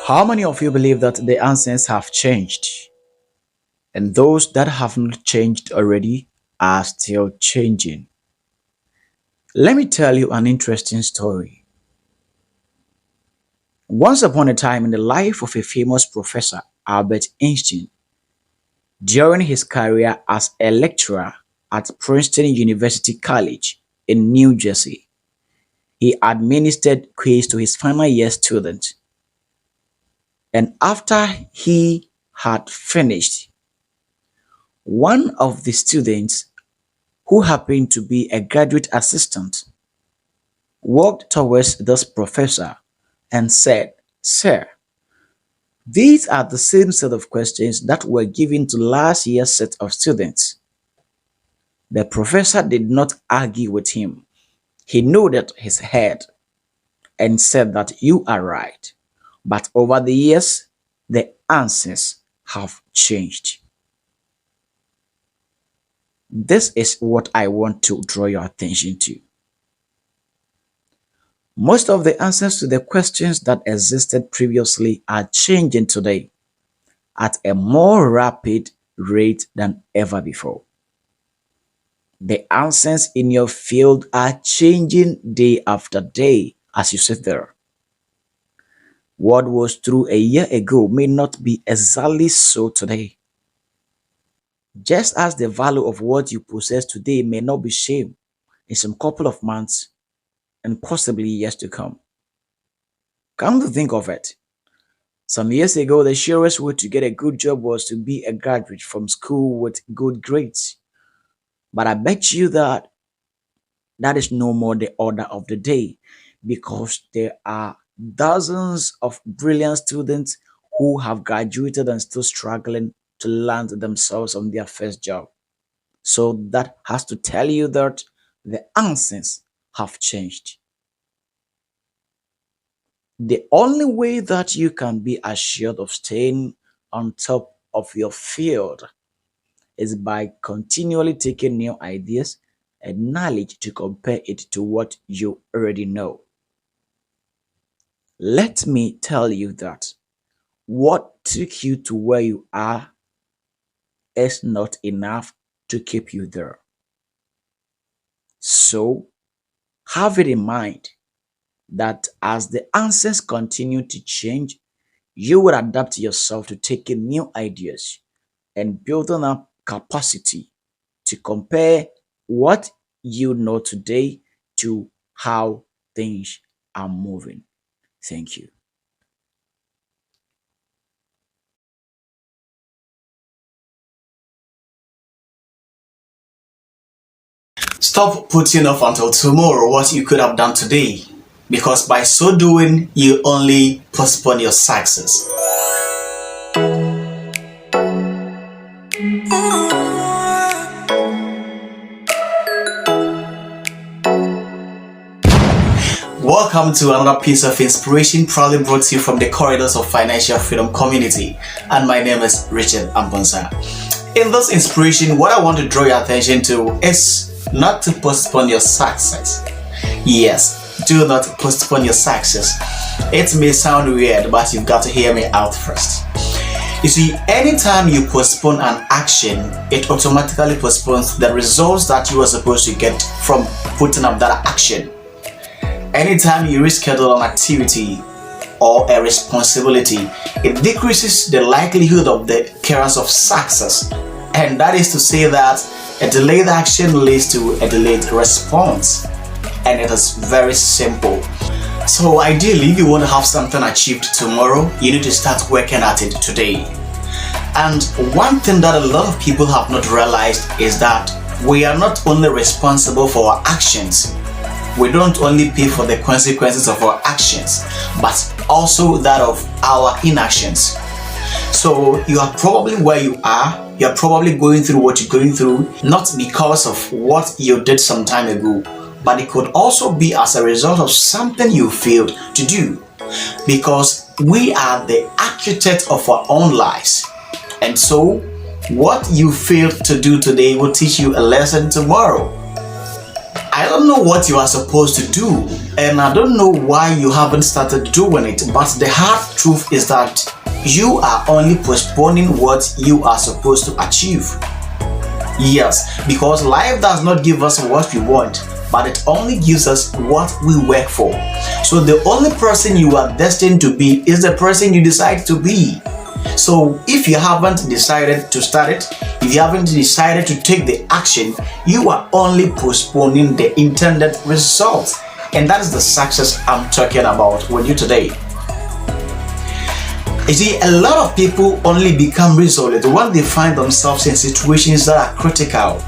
How many of you believe that the answers have changed and those that have not changed already are still changing? Let me tell you an interesting story. Once upon a time in the life of a famous professor, Albert Einstein, during his career as a lecturer at Princeton University College in New Jersey, he administered quiz to his final year students. And after he had finished, one of the students, who happened to be a graduate assistant, walked towards this professor and said, "Sir, these are the same set of questions that were given to last year's set of students." The professor did not argue with him. He nodded his head and said that you are right. But over the years, the answers have changed. This is what I want to draw your attention to. Most of the answers to the questions that existed previously are changing today at a more rapid rate than ever before. The answers in your field are changing day after day as you sit there. What was true a year ago may not be exactly so today. Just as the value of what you possess today may not be same in some couple of months and possibly years to come. Come to think of it, some years ago the surest way to get a good job was to be a graduate from school with good grades. But I bet you that that is no more the order of the day, because there are dozens of brilliant students who have graduated and still struggling to land themselves on their first job. So that has to tell you that the answers have changed. The only way that you can be assured of staying on top of your field is by continually taking new ideas and knowledge to compare it to what you already know. Let me tell you that what took you to where you are is not enough to keep you there. So, have it in mind that as the answers continue to change, you will adapt yourself to taking new ideas and building up capacity to compare what you know today to how things are moving. Thank you. Stop putting off until tomorrow what you could have done today, because by so doing, you only postpone your success. Welcome to another piece of inspiration proudly brought to you from the corridors of Financial Freedom Community. And my name is Richard Amponsah. In this inspiration, what I want to draw your attention to is not to postpone your success. Yes, do not postpone your success. It may sound weird, but you've got to hear me out first. You see, anytime you postpone an action, it automatically postpones the results that you are supposed to get from putting up that action. Anytime you reschedule an activity or a responsibility, it decreases the likelihood of the occurrence of success. And that is to say that a delayed action leads to a delayed response. And it is very simple. So ideally, if you want to have something achieved tomorrow, you need to start working at it today. And one thing that a lot of people have not realized is that we are not only responsible for our actions, we don't only pay for the consequences of our actions, but also that of our inactions. So you are probably where you are, you're probably going through what you're going through, not because of what you did some time ago, but it could also be as a result of something you failed to do. Because we are the architect of our own lives. And so, what you failed to do today will teach you a lesson tomorrow. I don't know what you are supposed to do, and I don't know why you haven't started doing it, but the hard truth is that you are only postponing what you are supposed to achieve. Yes, because life does not give us what we want, but it only gives us what we work for. So the only person you are destined to be is the person you decide to be. So if you haven't decided to start it, if you haven't decided to take the action, you are only postponing the intended result. And that is the success I'm talking about with you today. You see, a lot of people only become resolute when they find themselves in situations that are critical,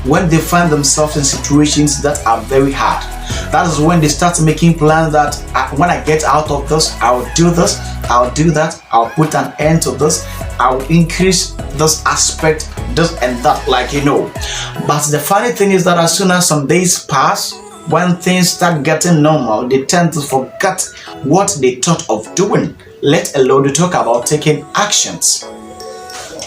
when they find themselves in situations that are very hard. That is when they start making plans that when I get out of this, I'll do this, I'll do that, I'll put an end to this, I'll increase this aspect, this and that, But the funny thing is that as soon as some days pass, when things start getting normal, they tend to forget what they thought of doing, let alone to talk about taking actions.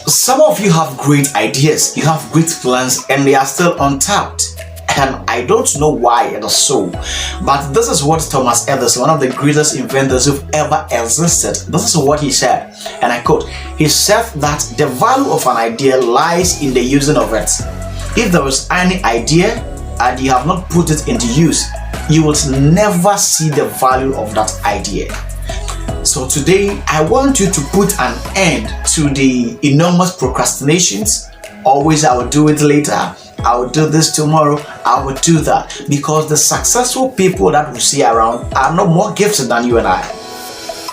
Some of you have great ideas, you have great plans, and they are still untapped. And I don't know why it is so, but this is what Thomas Edison, one of the greatest inventors who've ever existed, this is what he said, and I quote, he said that the value of an idea lies in the using of it. If there is any idea and you have not put it into use, you will never see the value of that idea. So today, I want you to put an end to the enormous procrastinations. Always, I will do it later. I will do this tomorrow. I will do that. Because the successful people that we see around are not more gifted than you and I.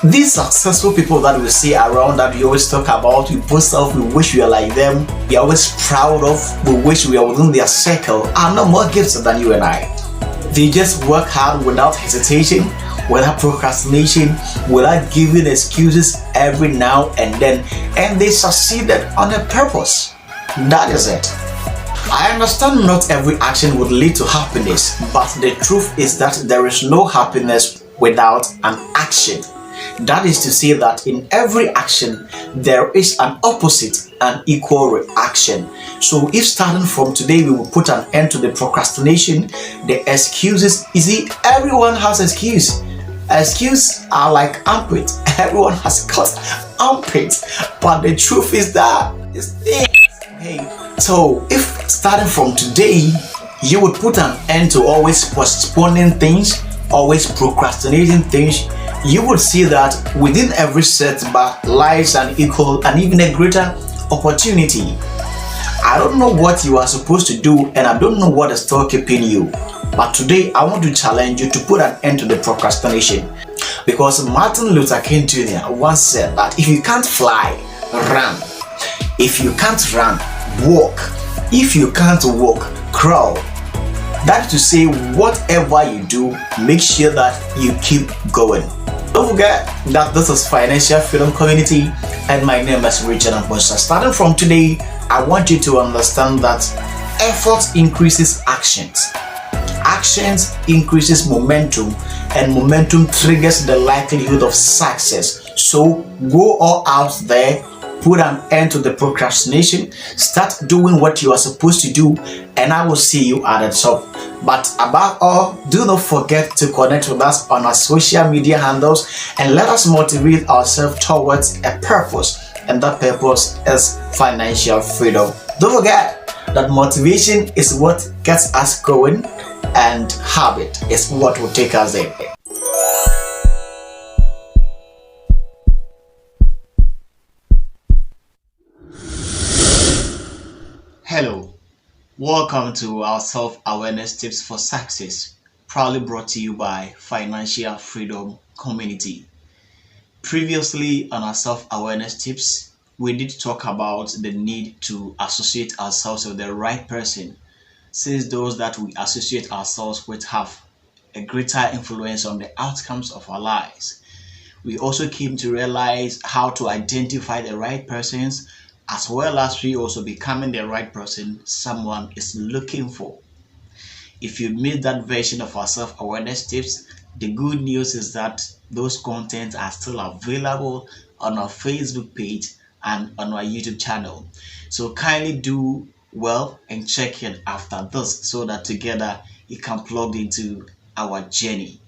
These successful people that we see around that we always talk about, we post off, we wish we are like them, we are always proud of, we wish we are within their circle, are not more gifted than you and I. They just work hard without hesitation, without procrastination, without giving excuses every now and then, and they succeeded on a purpose. That is it. I understand not every action would lead to happiness, but the truth is that there is no happiness without an action. That is to say that in every action, there is an opposite and equal reaction. So if starting from today, we will put an end to the procrastination, the excuses. You see, everyone has excuse. Excuses are like armpits. Everyone has got armpits. But the truth is that it's things. Hey, so if starting from today, you would put an end to always postponing things, always procrastinating things, you would see that within every setback lies an equal and even a greater opportunity. I don't know what you are supposed to do, and I don't know what is still keeping you. But today, I want to challenge you to put an end to the procrastination. Because Martin Luther King Jr. once said that if you can't fly, run. If you can't run, walk. If you can't walk, crawl. That is to say, whatever you do, make sure that you keep going. Don't forget that this is Financial Freedom Community, and my name is Richard Amponsah. Starting from today, I want you to understand that effort increases actions. Actions increases momentum, and momentum triggers the likelihood of success. So go all out there, put an end to the procrastination, start doing what you are supposed to do, and I will see you at the top. But above all, do not forget to connect with us on our social media handles and let us motivate ourselves towards a purpose, and that purpose is financial freedom. Don't forget that motivation is what gets us going, and habit is what will take us there. Hello, welcome to our self-awareness tips for success, proudly brought to you by Financial Freedom Community. Previously on our self-awareness tips, we did talk about the need to associate ourselves with the right person, since those that we associate ourselves with have a greater influence on the outcomes of our lives. We also came to realize how to identify the right persons, as well as we also becoming the right person someone is looking for. If you missed that version of our self-awareness tips, the good news is that those contents are still available on our Facebook page and on our YouTube channel. So kindly do well and check it after this, so that together you can plug into our journey.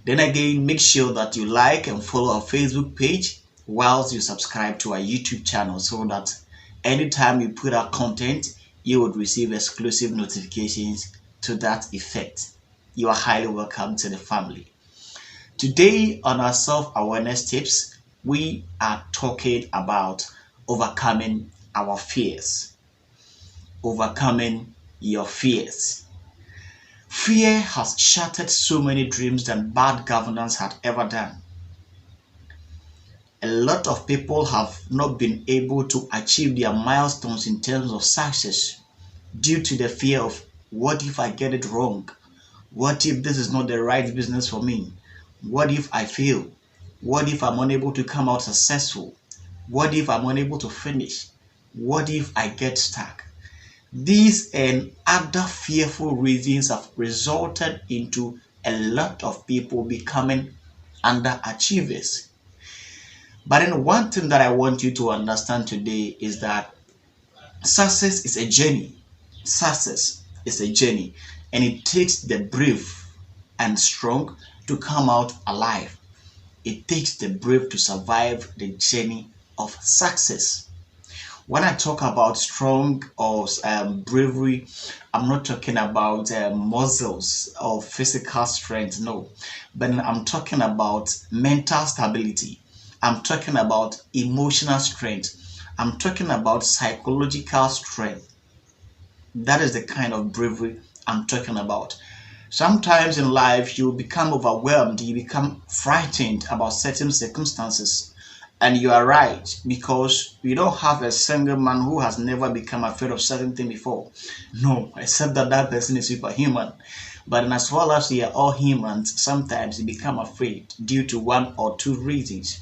Then again, make sure that you like and follow our Facebook page whilst you subscribe to our YouTube channel so that anytime we put out content, you would receive exclusive notifications to that effect. You are highly welcome to the family. Today on our self-awareness tips, we are talking about overcoming our fears. Overcoming your fears. Fear has shattered so many dreams than bad governance had ever done. A lot of people have not been able to achieve their milestones in terms of success due to the fear of, what if I get it wrong? What if this is not the right business for me? What if I fail? What if I'm unable to come out successful? What if I'm unable to finish? What if I get stuck? These and other fearful reasons have resulted into a lot of people becoming underachievers. But then one thing that I want you to understand today is that success is a journey. Success is a journey, and it takes the brave and strong to come out alive. It takes the brave to survive the journey of success. When I talk about strong or bravery, I'm not talking about muscles or physical strength, no. But I'm talking about mental stability. I'm talking about emotional strength. I'm talking about psychological strength. That is the kind of bravery I'm talking about. Sometimes in life, you become overwhelmed, you become frightened about certain circumstances. And you are right, because we don't have a single man who has never become afraid of certain thing before. No, except that person is superhuman. But as well as we are all humans, sometimes you become afraid due to one or two reasons.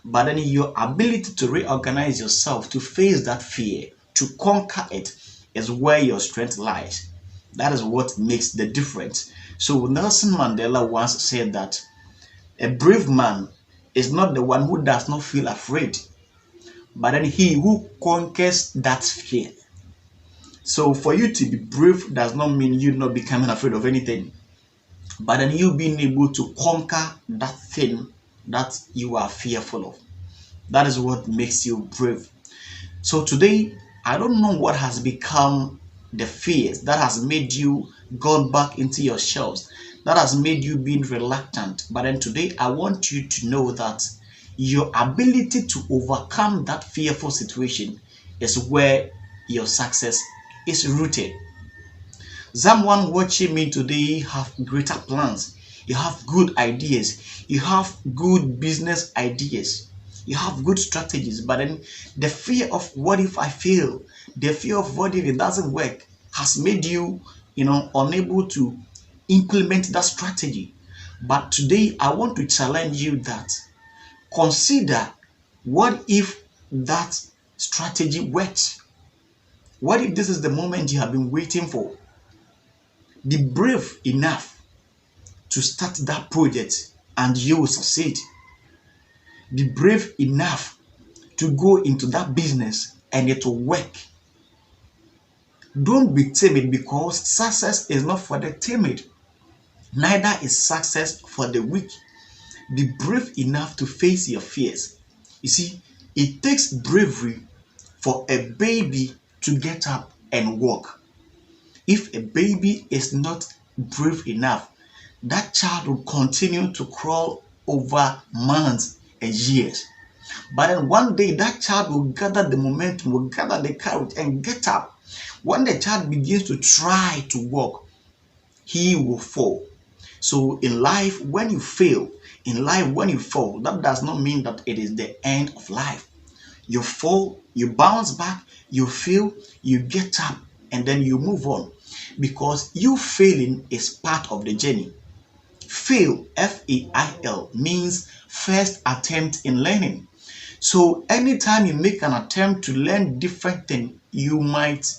But then your ability to reorganize yourself to face that fear, to conquer it, is where your strength lies. That is what makes the difference. So Nelson Mandela once said that a brave man is not the one who does not feel afraid, but then he who conquers that fear. So for you to be brave does not mean you not becoming afraid of anything, but then you being able to conquer that thing that you are fearful of. That is what makes you brave. So today, I don't know what has become the fears that has made you go back into your shells, that has made you being reluctant. But then today, I want you to know that your ability to overcome that fearful situation is where your success is rooted. Someone watching me today have greater plans. You have good ideas. You have good business ideas. You have good strategies. But then the fear of what if I fail, the fear of what if it doesn't work has made you, unable to implement that strategy. But today I want to challenge you that consider, what if that strategy works? What if this is the moment you have been waiting for? Be brave enough to start that project and you will succeed. Be brave enough to go into that business and it will work. Don't be timid, because success is not for the timid. Neither is success for the weak. Be brave enough to face your fears. You see, it takes bravery for a baby to get up and walk. If a baby is not brave enough, that child will continue to crawl over months and years. But then one day that child will gather the momentum, will gather the courage and get up. When the child begins to try to walk, he will fall. So in life, when you fail, that does not mean that it is the end of life. You fall, you bounce back, you fail, you get up, and then you move on. Because you failing is part of the journey. Fail, F-A-I-L, means first attempt in learning. So anytime you make an attempt to learn different thing, you might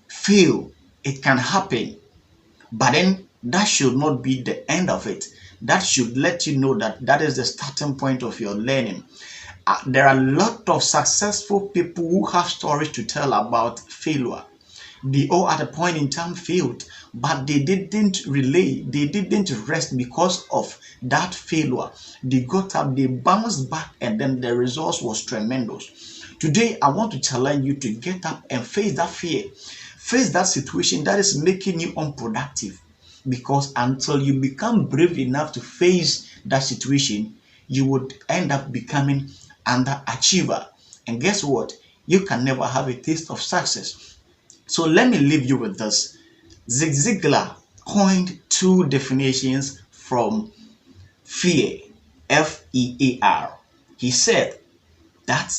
fail. It can happen. But then that should not be the end of it. That should let you know that that is the starting point of your learning. There are a lot of successful people who have stories to tell about failure. They all at a point in time failed, but they didn't relay, they didn't rest because of that failure. They got up, they bounced back, and then the results was tremendous. Today, I want to challenge you to get up and face that fear, face that situation that is making you unproductive. Because until you become brave enough to face that situation, you would end up becoming underachiever. And guess what? You can never have a taste of success. So let me leave you with this. Zig Ziglar coined two definitions from fear, F-E-A-R. He said that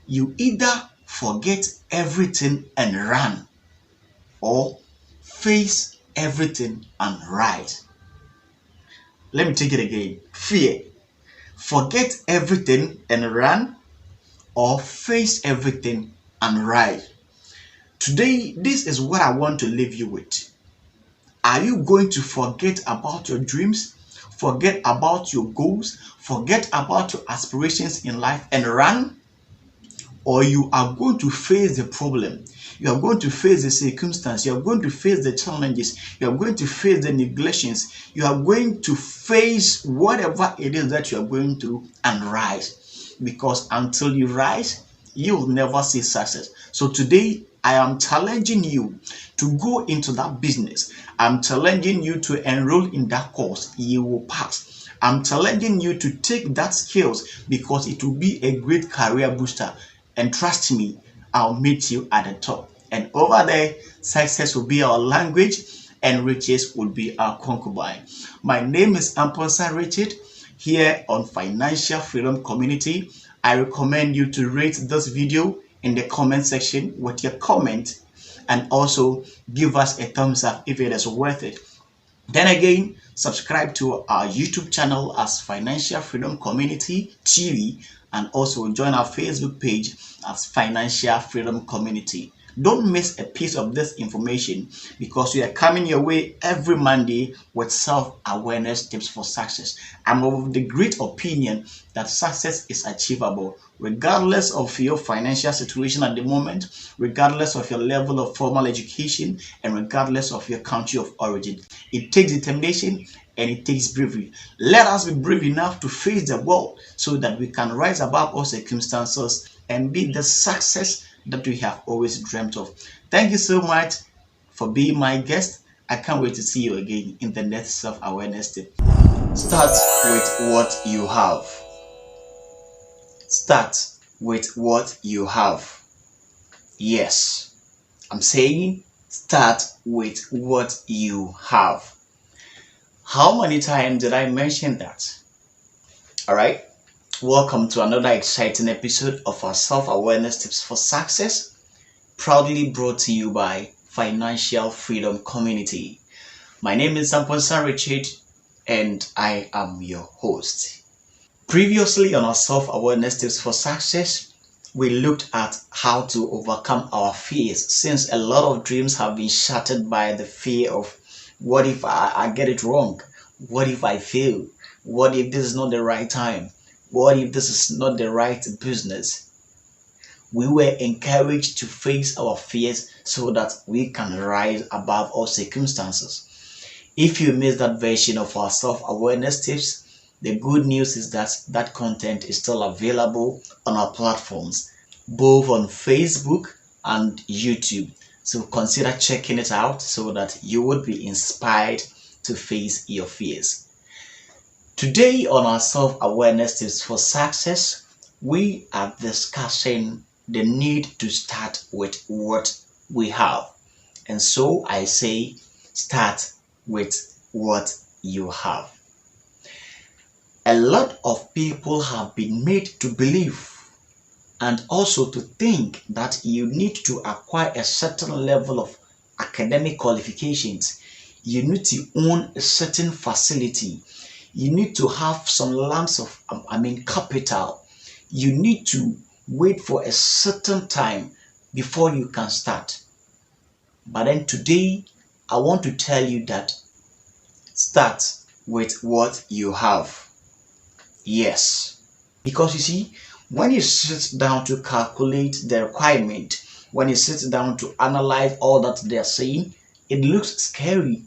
you either forget everything and run, or face everything and rise. Let me take it again. Fear, forget everything and run, or face everything and rise. Today, this is what I want to leave you with. Are you going to forget about your dreams, forget about your goals, forget about your aspirations in life and run? Or you are going to face the problem, you are going to face the circumstance, you are going to face the challenges, you are going to face the neglections, you are going to face whatever it is that you are going through and rise. Because until you rise, you will never see success. So today, I am challenging you to go into that business. I'm challenging you to enroll in that course. You will pass. I'm challenging you to take that skills, because it will be a great career booster. And trust me, I'll meet you at the top. And over there, success will be our language and riches will be our concubine. My name is Amponsah Richard, here on Financial Freedom Community. I recommend you to rate this video in the comment section with your comment, and also give us a thumbs up if it is worth it. Then again, subscribe to our YouTube channel as Financial Freedom Community TV, and also join our Facebook page as Financial Freedom Community. Don't miss a piece of this information, because we are coming your way every Monday with self-awareness tips for success. I'm of the great opinion that success is achievable regardless of your financial situation at the moment, regardless of your level of formal education, and regardless of your country of origin. It takes determination and it takes bravery. Let us be brave enough to face the world so that we can rise above all circumstances and be the success that we have always dreamt of. Thank you so much for being my guest. I can't wait to see you again in the next self-awareness tip. Start with what you have. Start with what you have. Yes, I'm saying start with what you have. How many times did I mention that? All right. Welcome to another exciting episode of our self-awareness tips for success, proudly brought to you by Financial Freedom Community. My name is Amponsah Richard, and I am your host. Previously on our self-awareness tips for success, we looked at how to overcome our fears, since a lot of dreams have been shattered by the fear of what if I get it wrong? What if I fail? What if this is not the right time? What if this is not the right business? We were encouraged to face our fears so that we can rise above all circumstances. If you missed that version of our self-awareness tips, the good news is that that content is still available on our platforms, both on Facebook and YouTube. So consider checking it out so that you would be inspired to face your fears. Today on our self-awareness tips for success, we are discussing the need to start with what we have. And so I say, start with what you have. A lot of people have been made to believe and also to think that you need to acquire a certain level of academic qualifications. You need to own a certain facility. You need to have some lumps of capital. You need to wait for a certain time before you can start. But then today, I want to tell you that start with what you have. Yes. Because you see, when you sit down to calculate the requirement, when you sit down to analyze all that they are saying, It looks scary.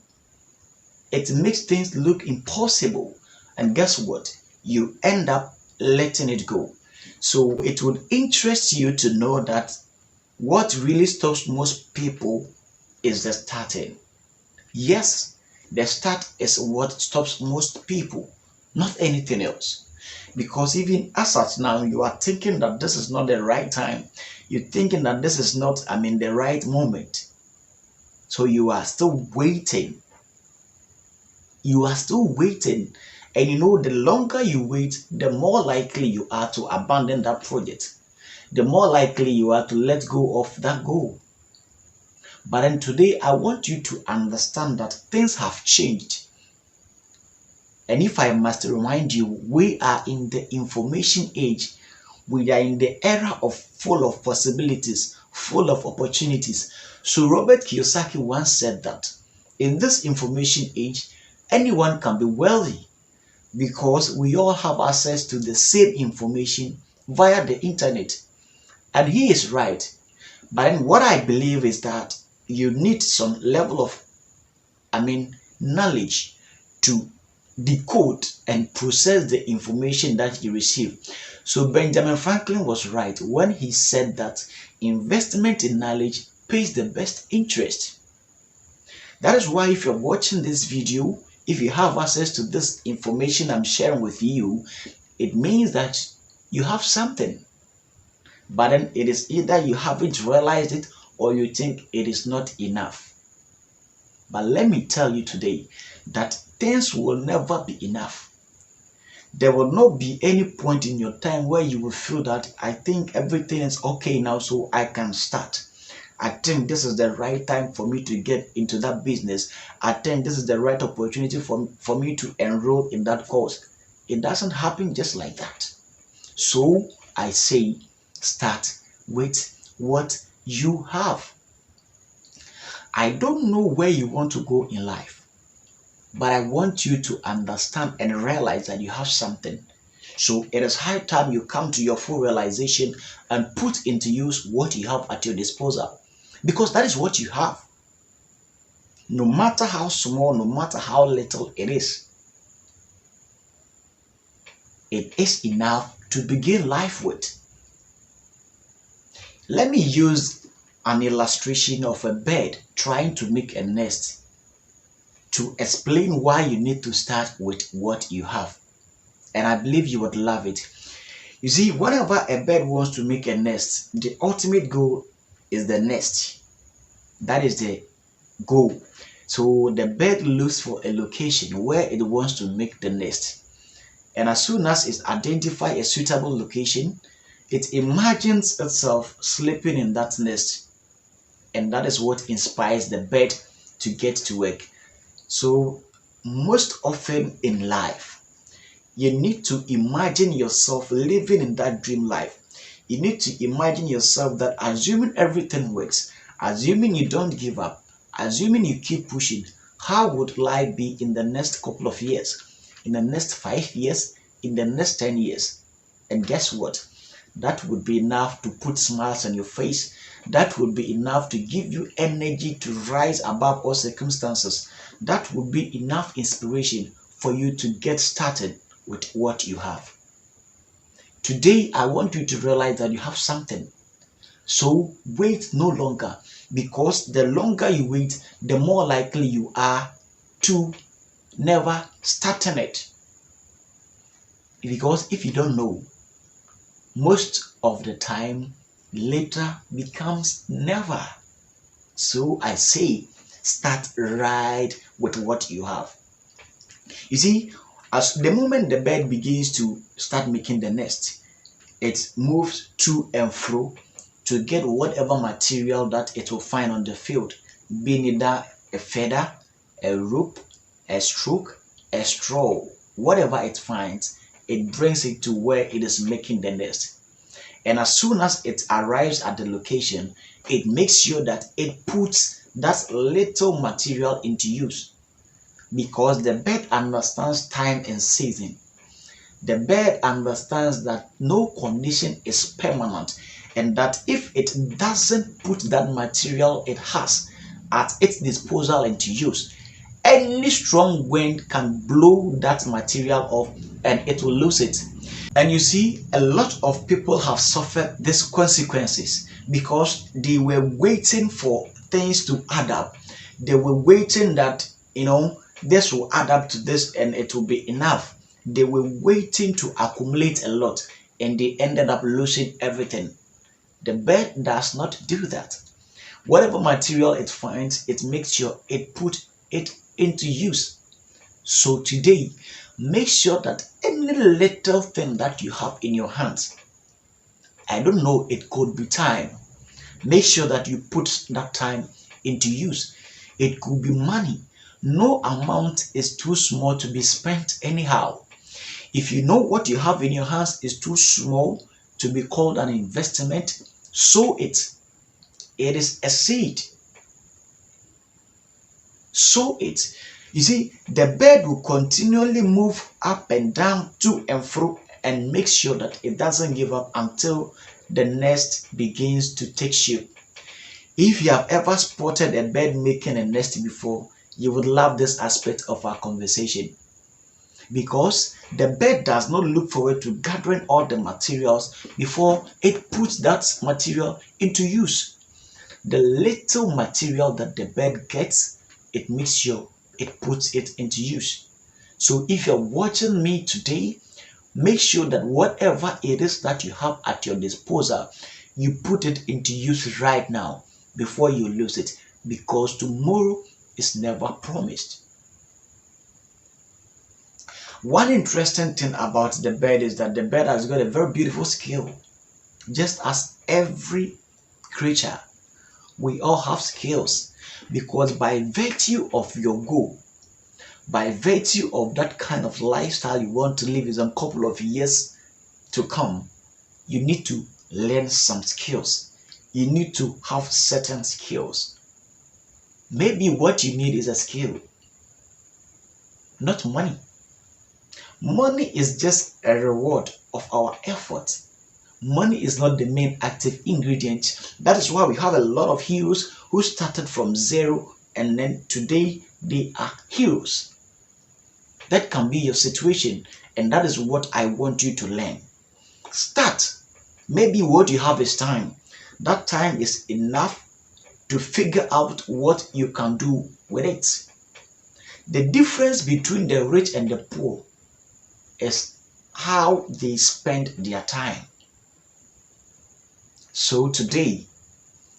It makes things look impossible. And guess what? You end up letting it go. So it would interest you to know that what really stops most people is the starting. Yes, the start is what stops most people, not anything else. Because even as at now, you are thinking that this is not the right time. You're thinking that this is not, the right moment. So you are still waiting. You are still waiting. And you know, the longer you wait, the more likely you are to abandon that project. The more likely you are to let go of that goal. But then today, I want you to understand that things have changed. And if I must remind you, we are in the information age. We are in the era of full of possibilities, full of opportunities. So Robert Kiyosaki once said that in this information age, anyone can be wealthy because we all have access to the same information via the internet. And he is right. But what I believe is that you need some level of, knowledge to decode and process the information that you receive. So Benjamin Franklin was right when he said that investment in knowledge pays the best interest. That is why if you're watching this video, if you have access to this information I'm sharing with you, it means that you have something. But then it is either you haven't realized it or you think it is not enough. But let me tell you today that things will never be enough. There will not be any point in your time where you will feel that I think everything is okay now, so I can start. I think this is the right time for me to get into that business. I think this is the right opportunity for me to enroll in that course. It doesn't happen just like that. So I say, start with what you have. I don't know where you want to go in life, but I want you to understand and realize that you have something. So it is high time you come to your full realization and put into use what you have at your disposal, because that is what you have. No matter how small, no matter how little it is enough to begin life with. Let me use an illustration of a bird trying to make a nest to explain why you need to start with what you have. And I believe you would love it. You see, whenever a bird wants to make a nest, the ultimate goal is the nest. That is the goal. So the bird looks for a location where it wants to make the nest. And as soon as it identifies a suitable location, it imagines itself sleeping in that nest. And that is what inspires the bird to get to work. So most often in life, you need to imagine yourself living in that dream life. You need to imagine yourself that assuming everything works, assuming you don't give up, assuming you keep pushing, how would life be in the next couple of years, in the next 5 years, in the next 10 years? And guess what? That would be enough to put smiles on your face. That would be enough to give you energy to rise above all circumstances. That would be enough inspiration for you to get started with what you have. Today, I want you to realize that you have something. So wait no longer, because the longer you wait, the more likely you are to never starting it. Because if you don't know, most of the time, later becomes never. So I say, start right with what you have. You see, as the moment the bird begins to start making the nest, it moves to and fro to get whatever material that it will find on the field, being either a feather, a rope, a stroke, a straw, whatever it finds, it brings it to where it is making the nest. And as soon as it arrives at the location, it makes sure that it puts that little material into use, because the bird understands time and season. The bird understands that no condition is permanent, and that if it doesn't put that material it has at its disposal and to use, any strong wind can blow that material off and it will lose it. And you see, a lot of people have suffered these consequences because they were waiting for things to add up. They were waiting that, this will add up to this and it will be enough. They were waiting to accumulate a lot and they ended up losing everything. The bird does not do that. Whatever material it finds, it makes sure it put it into use. So today, make sure that any little thing that you have in your hands, I don't know, it could be time. Make sure that you put that time into use. It could be money. No amount is too small to be spent anyhow. If you know what you have in your hands is too small to be called an investment, sow it. It is a seed. Sow it. You see, the bird will continually move up and down, to and fro, and make sure that it doesn't give up until the nest begins to take shape. If you have ever spotted a bird making a nest before, you would love this aspect of our conversation. Because the bird does not look forward to gathering all the materials before it puts that material into use. The little material that the bird gets, it makes sure it puts it into use. So if you're watching me today, make sure that whatever it is that you have at your disposal, you put it into use right now before you lose it, because tomorrow is never promised. One interesting thing about the bird is that the bird has got a very beautiful skill. Just as every creature, we all have skills, because by virtue of your goal, by virtue of that kind of lifestyle you want to live in a couple of years to come, you need to learn some skills. You need to have certain skills. Maybe what you need is a skill, not money. Money is just a reward of our effort. Money is not the main active ingredient. That is why we have a lot of heroes who started from zero and then today they are heroes. That can be your situation, and that is what I want you to learn. Start. Maybe what you have is time. That time is enough to figure out what you can do with it. The difference between the rich and the poor is how they spend their time. So today,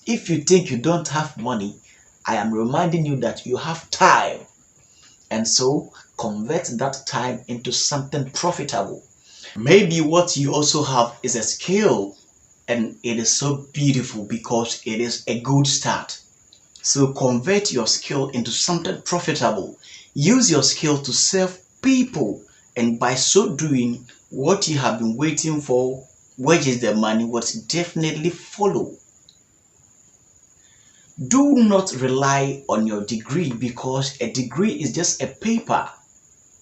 if you think you don't have money, I am reminding you that you have time. And so convert that time into something profitable. Maybe what you also have is a skill, and it is so beautiful because it is a good start. So convert your skill into something profitable. Use your skill to serve people, and by so doing, what you have been waiting for, which is the money, will definitely follow. Do not rely on your degree, because a degree is just a paper.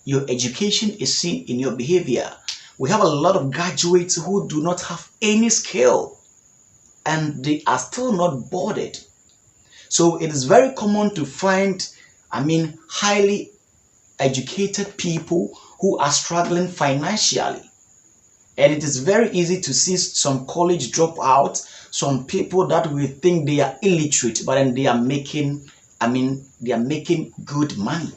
Your education is seen in your behavior. We have a lot of graduates who do not have any skill and they are still not boarded. So it is very common to find, highly educated people who are struggling financially. And it is very easy to see some college dropouts, some people that we think they are illiterate, but then they are making good money.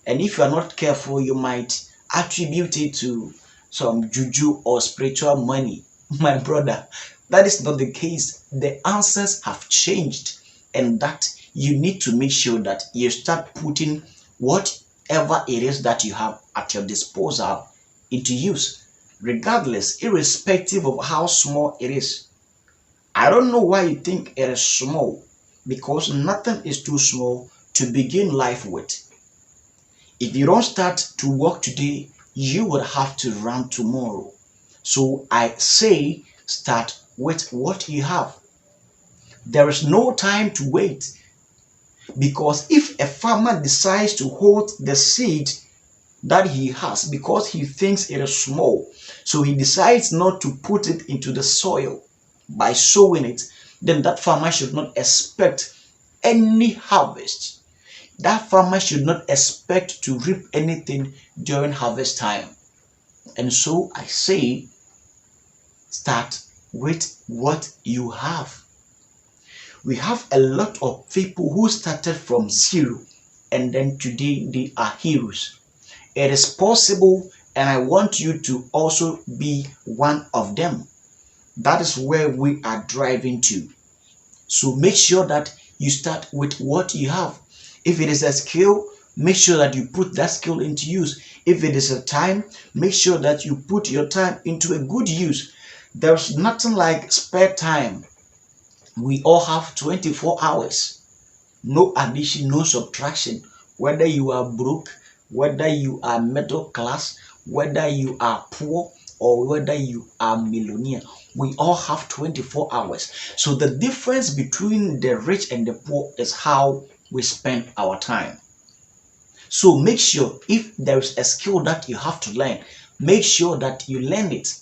And if you are not careful, you might attribute it to some juju or spiritual money. My brother, that is not the case. The answers have changed, and that you need to make sure that you start putting whatever it is that you have at your disposal into use, regardless, irrespective of how small it is. I don't know why you think it is small, because nothing is too small to begin life with. If you don't start to work today, you will have to run tomorrow. So I say start with what you have. There is no time to wait, because if a farmer decides to hold the seed that he has because he thinks it is small, so he decides not to put it into the soil by sowing it, then that farmer should not expect any harvest, that farmer should not expect to reap anything during harvest time. And so I say, start with what you have. We have a lot of people who started from zero and then today they are heroes. It is possible, and I want you to also be one of them. That is where we are driving to. So make sure that you start with what you have. If it is a skill, make sure that you put that skill into use. If it is a time, make sure that you put your time into a good use. There's nothing like spare time. We all have 24 hours. No addition, no subtraction. Whether you are broke, whether you are middle class, whether you are poor, or whether you are millionaire, we all have 24 hours. So the difference between the rich and the poor is how we spend our time. So make sure if there is a skill that you have to learn, make sure that you learn it.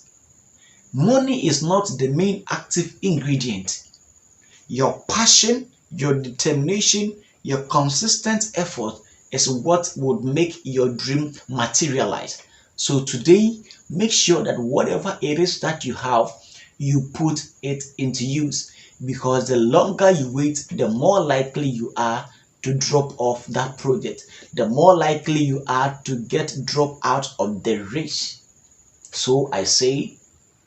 Money is not the main active ingredient. Your passion, your determination, your consistent effort is what would make your dream materialize. So today, make sure that whatever it is that you have, you put it into use, because the longer you wait, the more likely you are to drop off that project, the more likely you are to get dropped out of the race. So I say,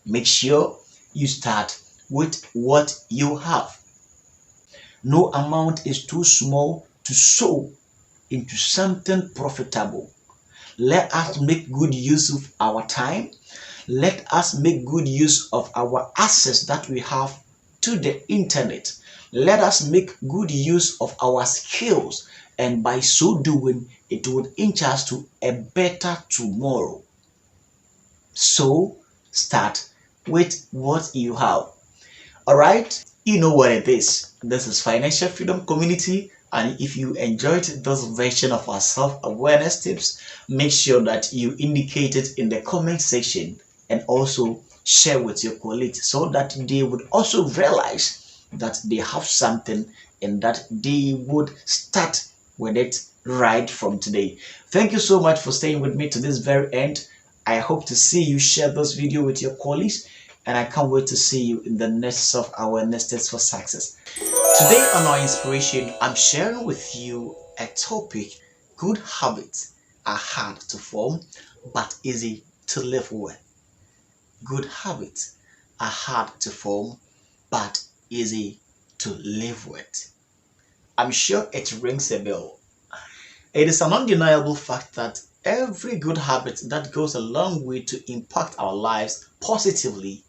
make sure you start with what you have. No amount is too small to sow into something profitable. Let us make good use of our time. Let us make good use of our access that we have to the internet. Let us make good use of our skills, and by so doing, it will inch us to a better tomorrow. So start with what you have. All right, you know what it is. This is Financial Freedom Community, and if you enjoyed this version of our self-awareness tips, make sure that you indicate it in the comment section and also share with your colleagues so that they would also realize that they have something and that they would start with it right from today. Thank you so much for staying with me to this very end. I hope to see you share this video with your colleagues, and I can't wait to see you in the next self-awareness tips for success. Today on our inspiration, I'm sharing with you a topic: good habits are hard to form but easy to live with. Good habits are hard to form but easy to live with. I'm sure it rings a bell. It is an undeniable fact that every good habit that goes a long way to impact our lives positively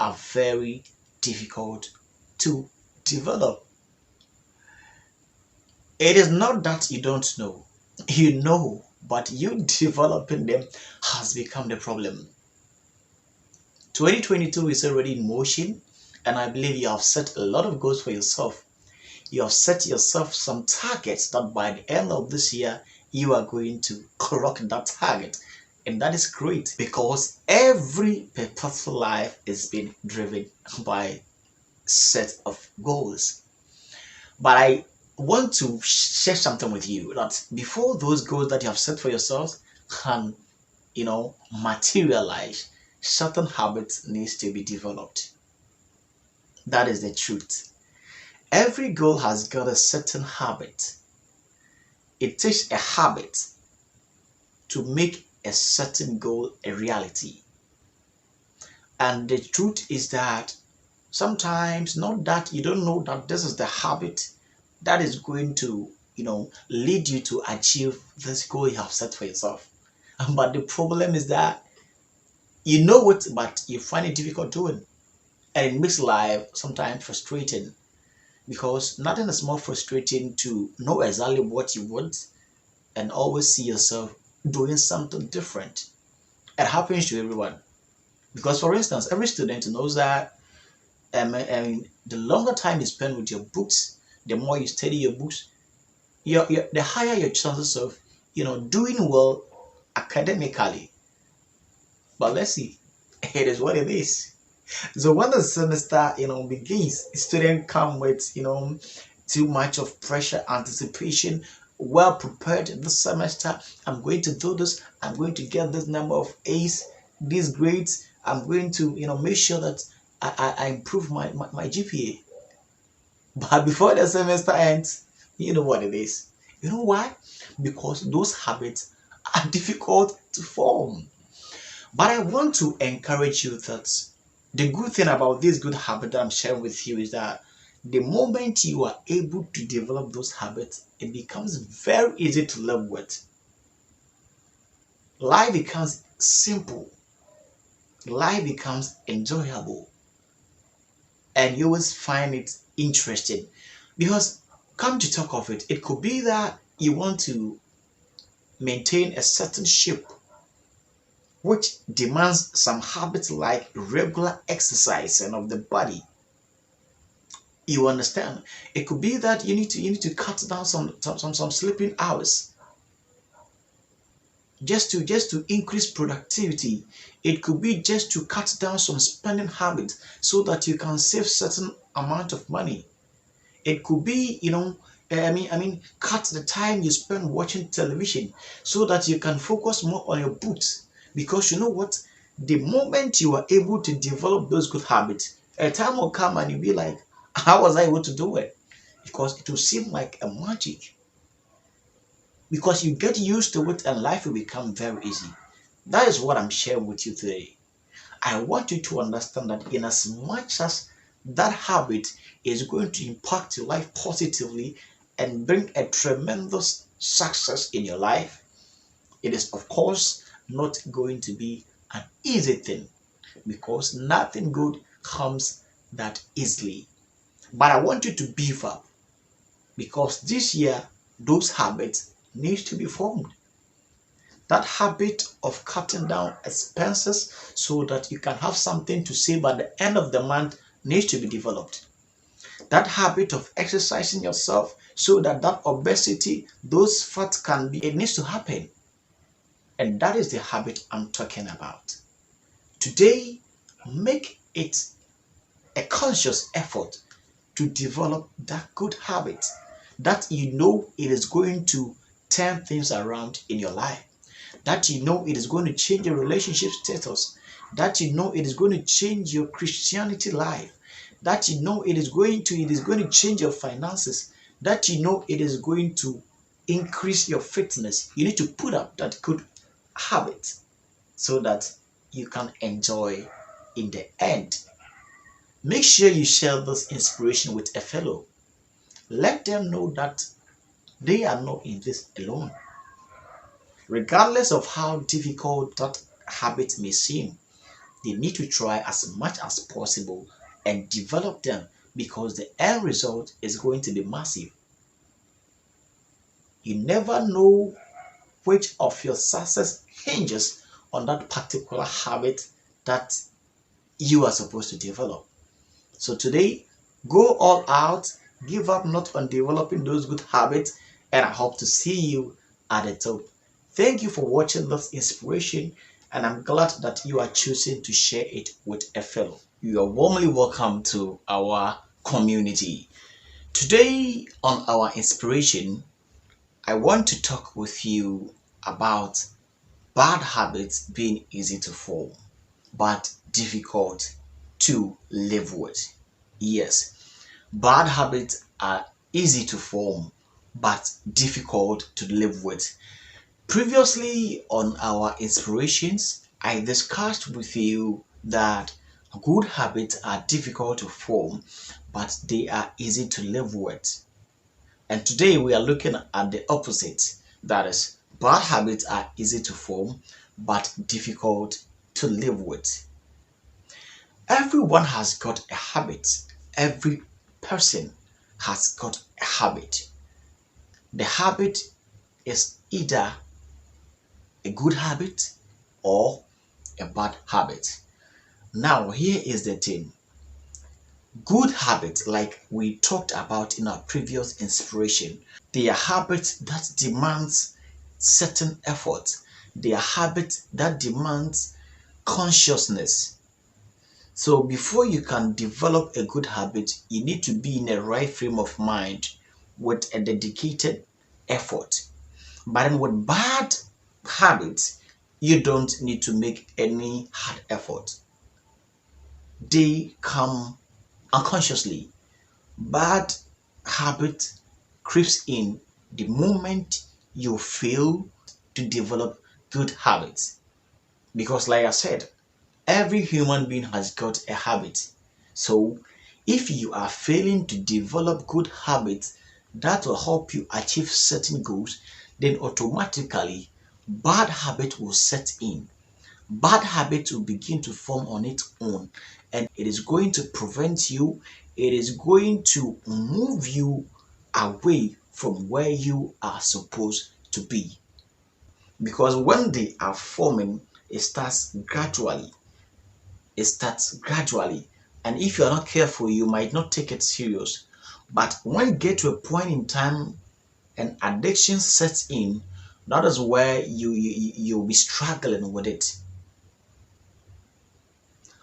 are very difficult to develop. It is not that you don't know. You know, but you developing them has become the problem. 2022 is already in motion, and I believe you have set a lot of goals for yourself. You have set yourself some targets that by the end of this year, you are going to clock that target. And that is great, because every purposeful life is being driven by a set of goals. But I want to share something with you, that before those goals that you have set for yourself can, materialize, certain habits needs to be developed. That is the truth. Every goal has got a certain habit. It takes a habit to make a certain goal a reality. And the truth is that sometimes, not that you don't know that this is the habit that is going to, lead you to achieve this goal you have set for yourself. But the problem is that you know it, but you find it difficult doing. And it makes life sometimes frustrating, because nothing is more frustrating to know exactly what you want and always see yourself doing something different. It happens to everyone. Because, for instance, every student knows that the longer time you spend with your books, the more you study your books, the higher your chances of doing well academically. But let's see, it is what it is. So when the semester begins, students come with too much of pressure, anticipation, well prepared this semester. I'm going to do this. I'm going to get this number of A's, these grades. I'm going to, make sure that I improve my GPA. But before the semester ends, you know what it is. You know why? Because those habits are difficult to form. But I want to encourage you that the good thing about this good habit that I'm sharing with you is that the moment you are able to develop those habits, it becomes very easy to live with. Life becomes simple. Life becomes enjoyable. And you always find it interesting. Because, come to talk of it, it could be that you want to maintain a certain shape, which demands some habits like regular exercise and of the body. You understand? It could be that you need to cut down some sleeping hours just to increase productivity. It could be just to cut down some spending habits so that you can save certain amount of money. It could be, cut the time you spend watching television so that you can focus more on your books. Because you know what? The moment you are able to develop those good habits, a time will come and you'll be like, how was I able to do it? Because it will seem like a magic. Because you get used to it and life will become very easy. That is what I'm sharing with you today. I want you to understand that in as much as that habit is going to impact your life positively and bring a tremendous success in your life, it is of course not going to be an easy thing, because nothing good comes that easily. But I want you to beef up, because this year those habits need to be formed. That habit of cutting down expenses so that you can have something to save at the end of the month needs to be developed. That habit of exercising yourself so that obesity, those fats it needs to happen. And that is the habit I'm talking about. Today, make it a conscious effort to develop that good habit that it is going to turn things around in your life. That it is going to change your relationship status. That it is going to change your Christianity life. That it is going to change your finances. That it is going to increase your fitness. You need to put up that good habit so that you can enjoy in the end. Make sure you share this inspiration with a fellow. Let them know that they are not in this alone. Regardless of how difficult that habit may seem, they need to try as much as possible and develop them, because the end result is going to be massive. You never know which of your success hinges on that particular habit that you are supposed to develop. So today, go all out, give up not on developing those good habits, and I hope to see you at the top. Thank you for watching this inspiration, and I'm glad that you are choosing to share it with a fellow. You are warmly welcome to our community. Today on our inspiration, I want to talk with you about bad habits being easy to form, but difficult to live with. Yes, bad habits are easy to form, but difficult to live with. Previously on our inspirations, I discussed with you that good habits are difficult to form, but they are easy to live with. And today we are looking at the opposite. That is, bad habits are easy to form, but difficult to live with. Everyone has got a habit. Every person has got a habit. The habit is either a good habit or a bad habit. Now, here is the thing. Good habits, like we talked about in our previous inspiration, they are habits that demands certain effort. They are habits that demands consciousness. So before you can develop a good habit, you need to be in a right frame of mind with a dedicated effort. But then with bad habits, you don't need to make any hard effort. They come unconsciously. Bad habit creeps in the moment you fail to develop good habits. Because, like I said, every human being has got a habit. So, if you are failing to develop good habits that will help you achieve certain goals, then automatically bad habit will set in. Bad habits will begin to form on its own, and it is going to prevent you, it is going to move you away from where you are supposed to be. Because when they are forming, it starts gradually. It starts gradually. And if you are not careful, you might not take it serious. But when you get to a point in time and addiction sets in, that is where you'll be struggling with it.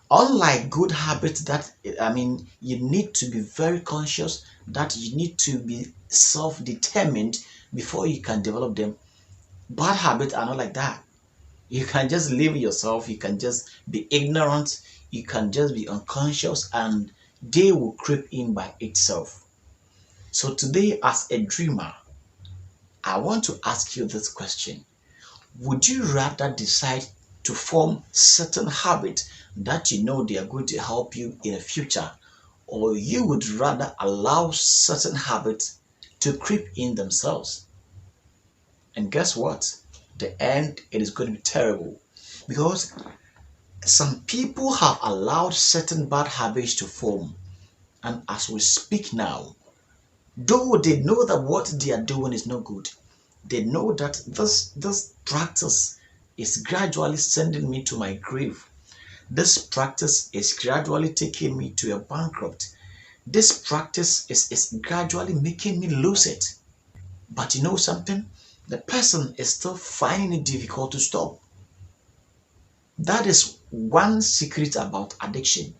Unlike good habits that, you need to be very conscious, that you need to be self-determined before you can develop them. Bad habits are not like that. You can just live yourself, you can just be ignorant, you can just be unconscious, and they will creep in by itself. So today, as a dreamer, I want to ask you this question. Would you rather decide to form certain habits that you know they are going to help you in the future, or you would rather allow certain habits to creep in themselves? And guess what? The end, it is going to be terrible, because some people have allowed certain bad habits to form, and as we speak now, though they know that what they are doing is not good, they know that this practice is gradually sending me to my grave. This practice is gradually taking me to a bankrupt. This practice is gradually making me lose it. But you know something? The person is still finding it difficult to stop. That is one secret about addiction.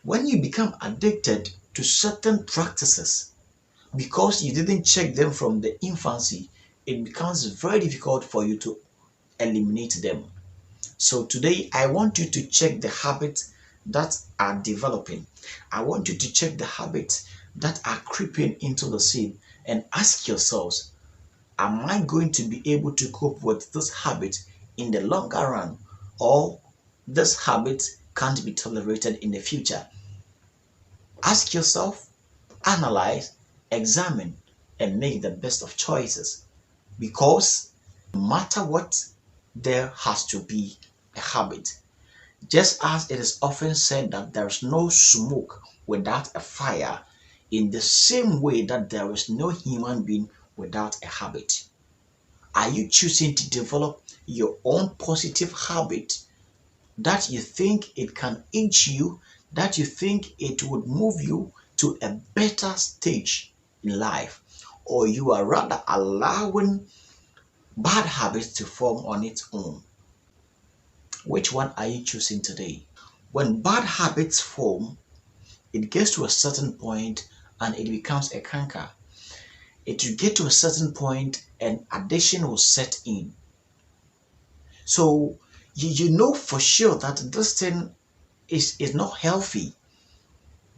When you become addicted to certain practices, because you didn't check them from the infancy, it becomes very difficult for you to eliminate them. So today, I want you to check the habits that are developing. I want you to check the habits that are creeping into the scene and ask yourselves, am I going to be able to cope with this habit in the longer run, or this habit can't be tolerated in the future? Ask yourself, analyze, examine, and make the best of choices. Because no matter what, there has to be a habit. Just as it is often said that there is no smoke without a fire, in the same way that there is no human being without a habit. Are you choosing to develop your own positive habit that you think it can aid you, that you think it would move you to a better stage in life? Or you are rather allowing bad habits to form on its own? Which one are you choosing today? When bad habits form, it gets to a certain point and it becomes a canker. It will get to a certain point and addiction will set in. So you know for sure that this thing is not healthy.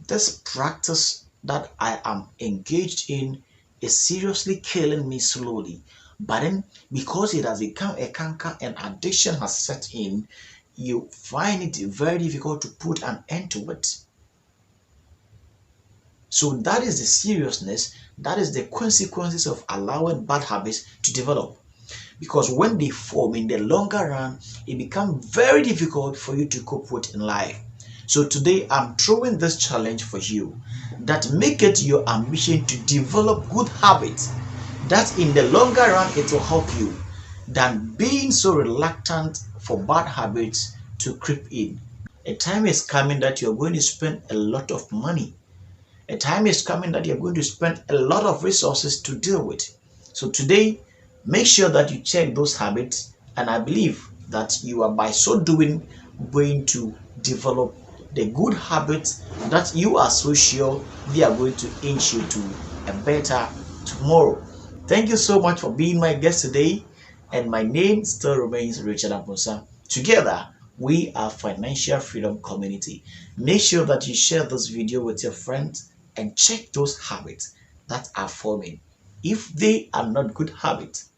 This practice that I am engaged in is seriously killing me slowly. But then, because it has become a canker and addiction has set in, you find it very difficult to put an end to it. So that is the seriousness, that is the consequences of allowing bad habits to develop. Because when they form in the longer run, it becomes very difficult for you to cope with in life. So today I'm throwing this challenge for you, that make it your ambition to develop good habits, that in the longer run it will help you, than being so reluctant for bad habits to creep in. A time is coming that you're going to spend a lot of money. A time is coming that you're going to spend a lot of resources to deal with. So today, make sure that you check those habits, and I believe that you are by so doing going to develop the good habits that you are so sure they are going to inch you to a better tomorrow. Thank you so much for being my guest today, and my name still remains Richard Amponsah. Together, we are Financial Freedom Community. Make sure that you share this video with your friends and check those habits that are forming. If they are not good habits,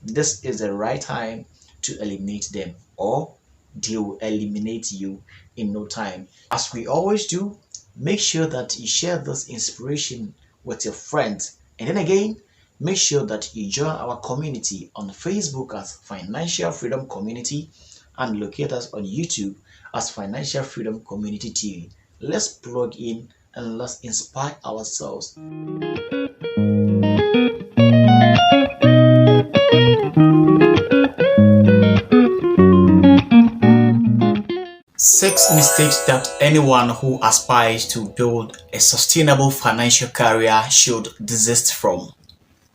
this is the right time to eliminate them, or they will eliminate you in no time. As we always do, make sure that you share this inspiration with your friends. And then again, make sure that you join our community on Facebook as Financial Freedom Community and locate us on YouTube as Financial Freedom Community TV. Let's plug in and let's inspire ourselves. Six mistakes that anyone who aspires to build a sustainable financial career should desist from.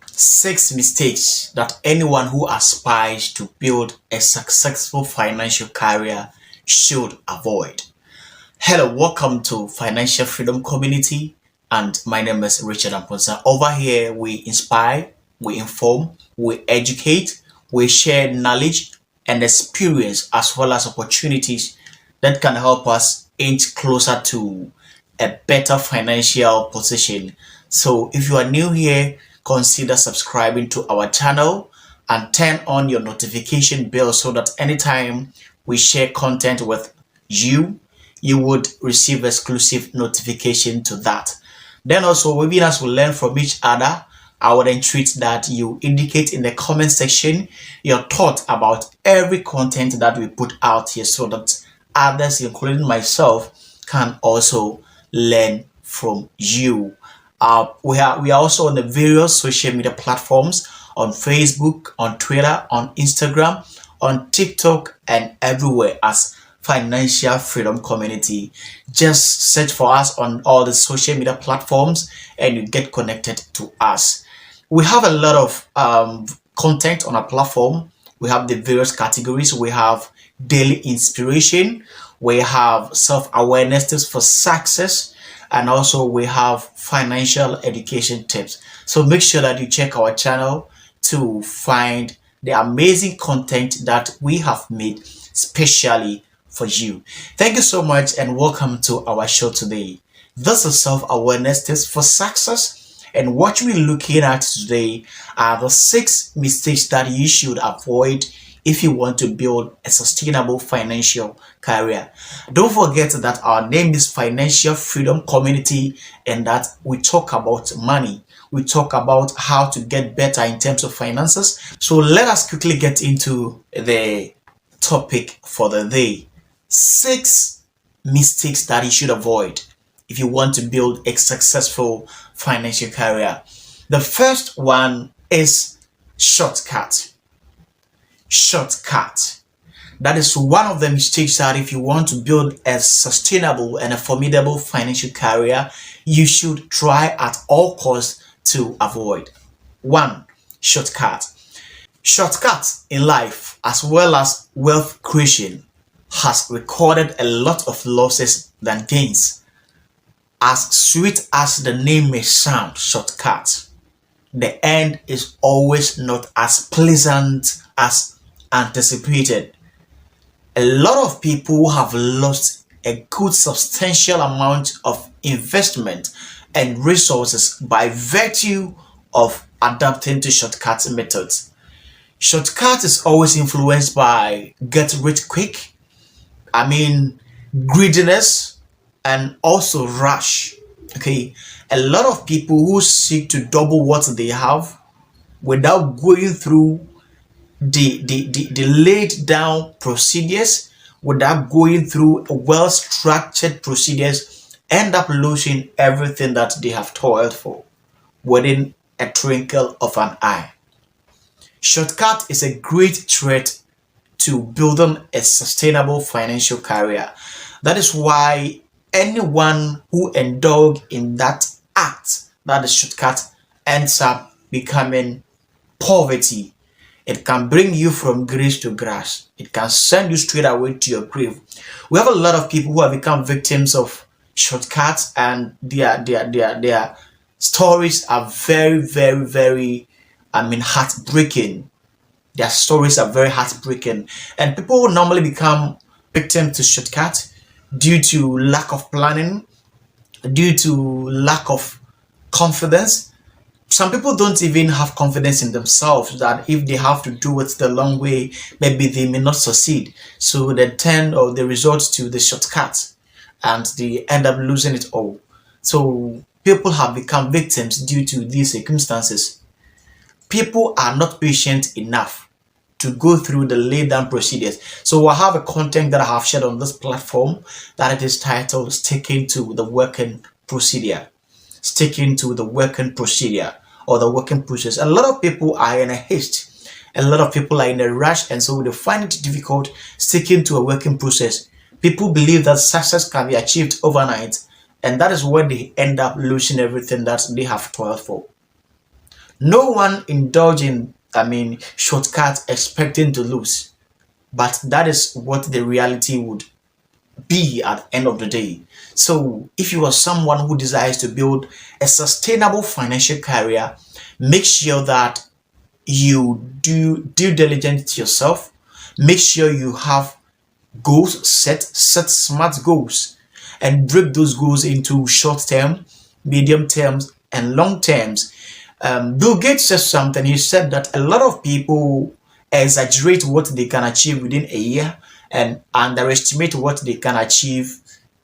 Six mistakes that anyone who aspires to build a successful financial career should avoid. Hello, welcome to Financial Freedom Community, and my name is Richard Amponsah. Over here, we inspire, we inform, we educate, we share knowledge and experience as well as opportunities that can help us inch closer to a better financial position. So if you are new here, consider subscribing to our channel and turn on your notification bell so that anytime we share content with you, you would receive exclusive notification to that. Then also, even as we learn from each other, I would entreat that you indicate in the comment section your thoughts about every content that we put out here so that others, including myself, can also learn from you. We are also on the various social media platforms, on Facebook, on Twitter, on Instagram, on TikTok, and everywhere as Financial Freedom Community. Just search for us on all the social media platforms and you get connected to us. We have a lot of content on our platform. We have the various categories. We have daily inspiration, we have self-awareness tips for success, and also we have financial education tips. So make sure that you check our channel to find the amazing content that we have made specially for you. Thank you so much and welcome to our show today. This is self-awareness tips for success, and what we're looking at today are the 6 mistakes that you should avoid if you want to build a sustainable financial career. Don't forget that our name is Financial Freedom Community and that we talk about money. We talk about how to get better in terms of finances. So let us quickly get into the topic for the day. 6 mistakes that you should avoid if you want to build a successful financial career. The first one is shortcut. That is one of the mistakes that if you want to build a sustainable and a formidable financial career, you should try at all costs to avoid. 1. Shortcut. Shortcuts in life as well as wealth creation has recorded a lot of losses than gains. As sweet as the name may sound, shortcut, the end is always not as pleasant as anticipated. A lot of people have lost a good substantial amount of investment and resources by virtue of adapting to shortcut methods. Shortcut is always influenced by get rich quick, greediness, and also rush. Okay, a lot of people who seek to double what they have without going through the laid down procedures, without going through well structured procedures, end up losing everything that they have toiled for within a twinkle of an eye. Shortcut is a great threat to building a sustainable financial career. That is why anyone who indulge in that act, that is shortcut, ends up becoming poverty. It can bring you from grace to grass. It can send you straight away to your grave. We have a lot of people who have become victims of shortcuts, and their stories are very, very, very, heartbreaking. Their stories are very heartbreaking, and people normally become victims to shortcut due to lack of planning, due to lack of confidence. Some people don't even have confidence in themselves that if they have to do it the long way, maybe they may not succeed. So they tend or they resort to the shortcut and they end up losing it all. So people have become victims due to these circumstances. People are not patient enough to go through the laid down procedures. So I have a content that I have shared on this platform that it is titled Sticking to the Working Procedure. Sticking to the working procedure or the working process. A lot of people are in a haste. A lot of people are in a rush, and so they find it difficult sticking to a working process. People believe that success can be achieved overnight, and that is where they end up losing everything that they have toiled for. No one indulging, shortcuts expecting to lose, but that is what the reality would be at the end of the day. So if you are someone who desires to build a sustainable financial career, make sure that you do due diligence to yourself. Make sure you have goals set smart goals, and break those goals into short term, medium terms, and long terms. Bill Gates said something. He said that a lot of people exaggerate what they can achieve within a year and underestimate what they can achieve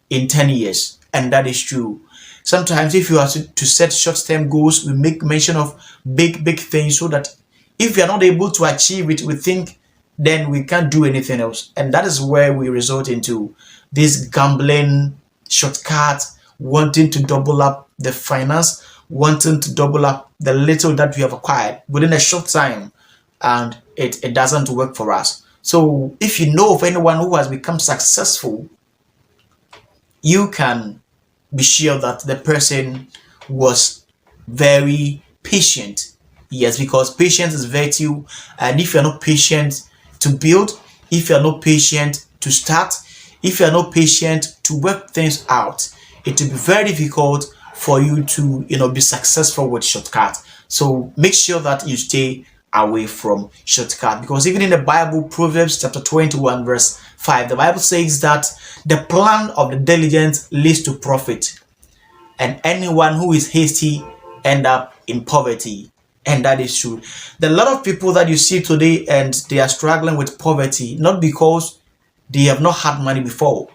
in 10 years. And that is true. Sometimes if you are to set short-term goals, we make mention of big things so that if we are not able to achieve it, we think then we can't do anything else. And that is where we resort into this gambling, shortcut, wanting to double up the finance, wanting to double up the little that we have acquired within a short time, and it doesn't work for us. So if you know of anyone who has become successful, you can be sure that the person was very patient. Yes, because patience is virtue, and if you're not patient to build, if you're not patient to start, if you're not patient to work things out, it will be very difficult for you to be successful with shortcut. So make sure that you stay away from shortcut, because even in the Bible, Proverbs chapter 21 verse 5, the Bible says that the plan of the diligent leads to profit, and anyone who is hasty end up in poverty. And that is true. There are a lot of people that you see today and they are struggling with poverty, not because they have not had money before.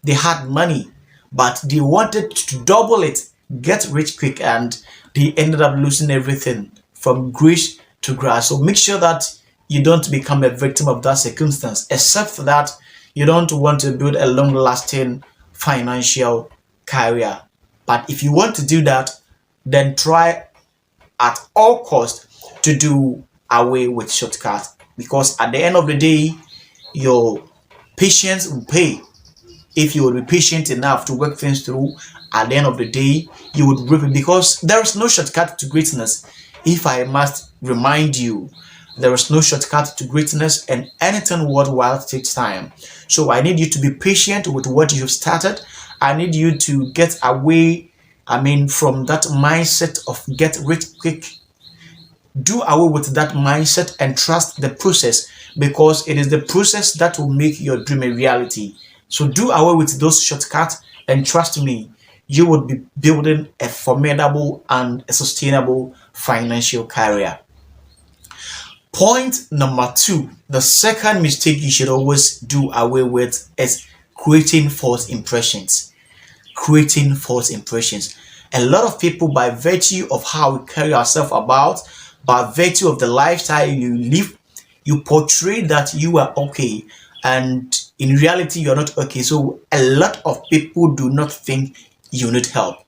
They had money, but they wanted to double it, get rich quick, and they ended up losing everything from grace to grass. So make sure that you don't become a victim of that circumstance, except for that you don't want to build a long-lasting financial career. But if you want to do that, then try at all costs to do away with shortcuts, because at the end of the day, your patience will pay. If you will be patient enough to work things through, at the end of the day, you would reap it, because there is no shortcut to greatness. If I must remind you, there is no shortcut to greatness, and anything worthwhile takes time. So I need you to be patient with what you've started. I need you to get away, from that mindset of get rich quick. Do away with that mindset and trust the process, because it is the process that will make your dream a reality. So do away with those shortcuts, and trust me, you would be building a formidable and a sustainable financial career. Point number 2, the second mistake you should always do away with is creating false impressions. Creating false impressions. A lot of people, by virtue of how we carry ourselves about, by virtue of the lifestyle you live, you portray that you are okay, and in reality you're not okay. So a lot of people do not think you need help.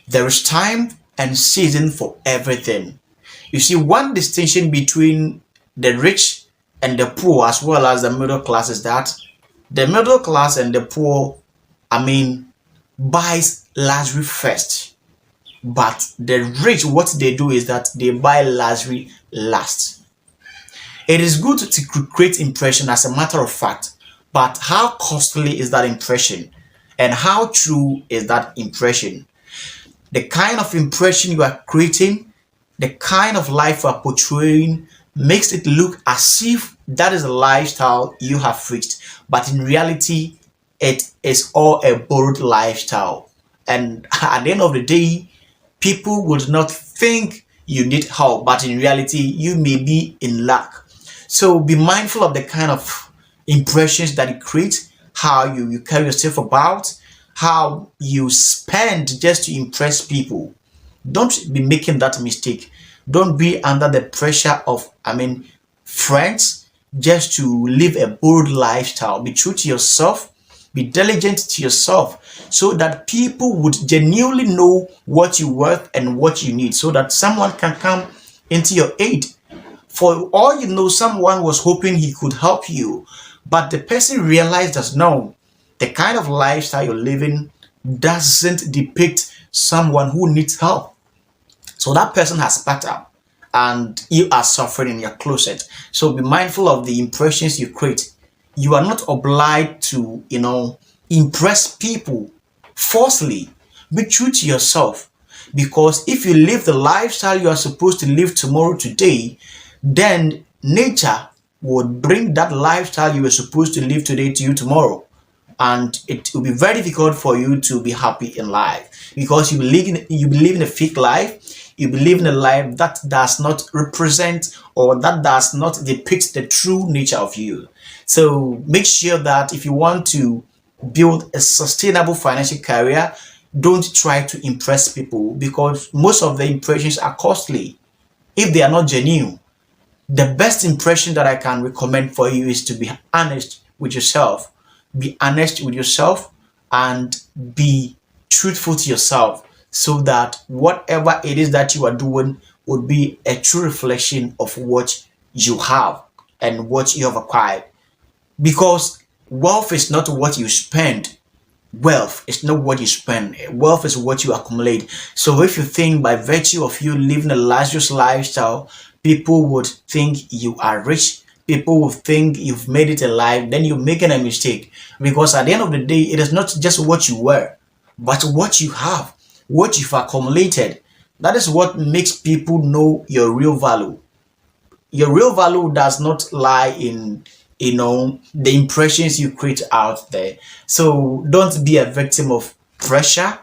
There is time and season for everything. You see, one distinction between the rich and the poor, as well as the middle class, is that the middle class and the poor, buys luxury first. But the rich, what they do is that they buy luxury last. It is good to create impression, as a matter of fact, but how costly is that impression? And how true is that impression? The kind of impression you are creating, the kind of life you are portraying makes it look as if that is a lifestyle you have reached. But in reality, it is all a borrowed lifestyle. And at the end of the day, people would not think you need help, but in reality, you may be in lack. So be mindful of the kind of impressions that you create, how you carry yourself about, how you spend just to impress people. Don't be making that mistake. Don't be under the pressure of, friends just to live a bold lifestyle. Be true to yourself, be diligent to yourself, so that people would genuinely know what you're worth and what you need, so that someone can come into your aid. For all you know, someone was hoping he could help you, but the person realized that no, the kind of lifestyle you're living doesn't depict someone who needs help. So that person has packed up and you are suffering in your closet. So be mindful of the impressions you create. You are not obliged to, impress people falsely. Be true to yourself. Because if you live the lifestyle you are supposed to live tomorrow, today, then nature would bring that lifestyle you were supposed to live today to you tomorrow. And it will be very difficult for you to be happy in life, because you believe in a fake life. You believe in a life that does not represent, or that does not depict the true nature of you. So make sure that if you want to build a sustainable financial career, don't try to impress people, because most of the impressions are costly if they are not genuine. The best impression that I can recommend for you is to be honest with yourself. Be honest with yourself and be truthful to yourself, so that whatever it is that you are doing would be a true reflection of what you have and what you have acquired. Because wealth is not what you spend. Wealth is not what you spend. Wealth is what you accumulate. So if you think by virtue of you living a luxurious lifestyle, people would think you are rich, people will think you've made it alive, then you're making a mistake. Because at the end of the day, it is not just what you wear, but what you have, what you've accumulated. That is what makes people know your real value. Your real value does not lie in the impressions you create out there. So don't be a victim of pressure,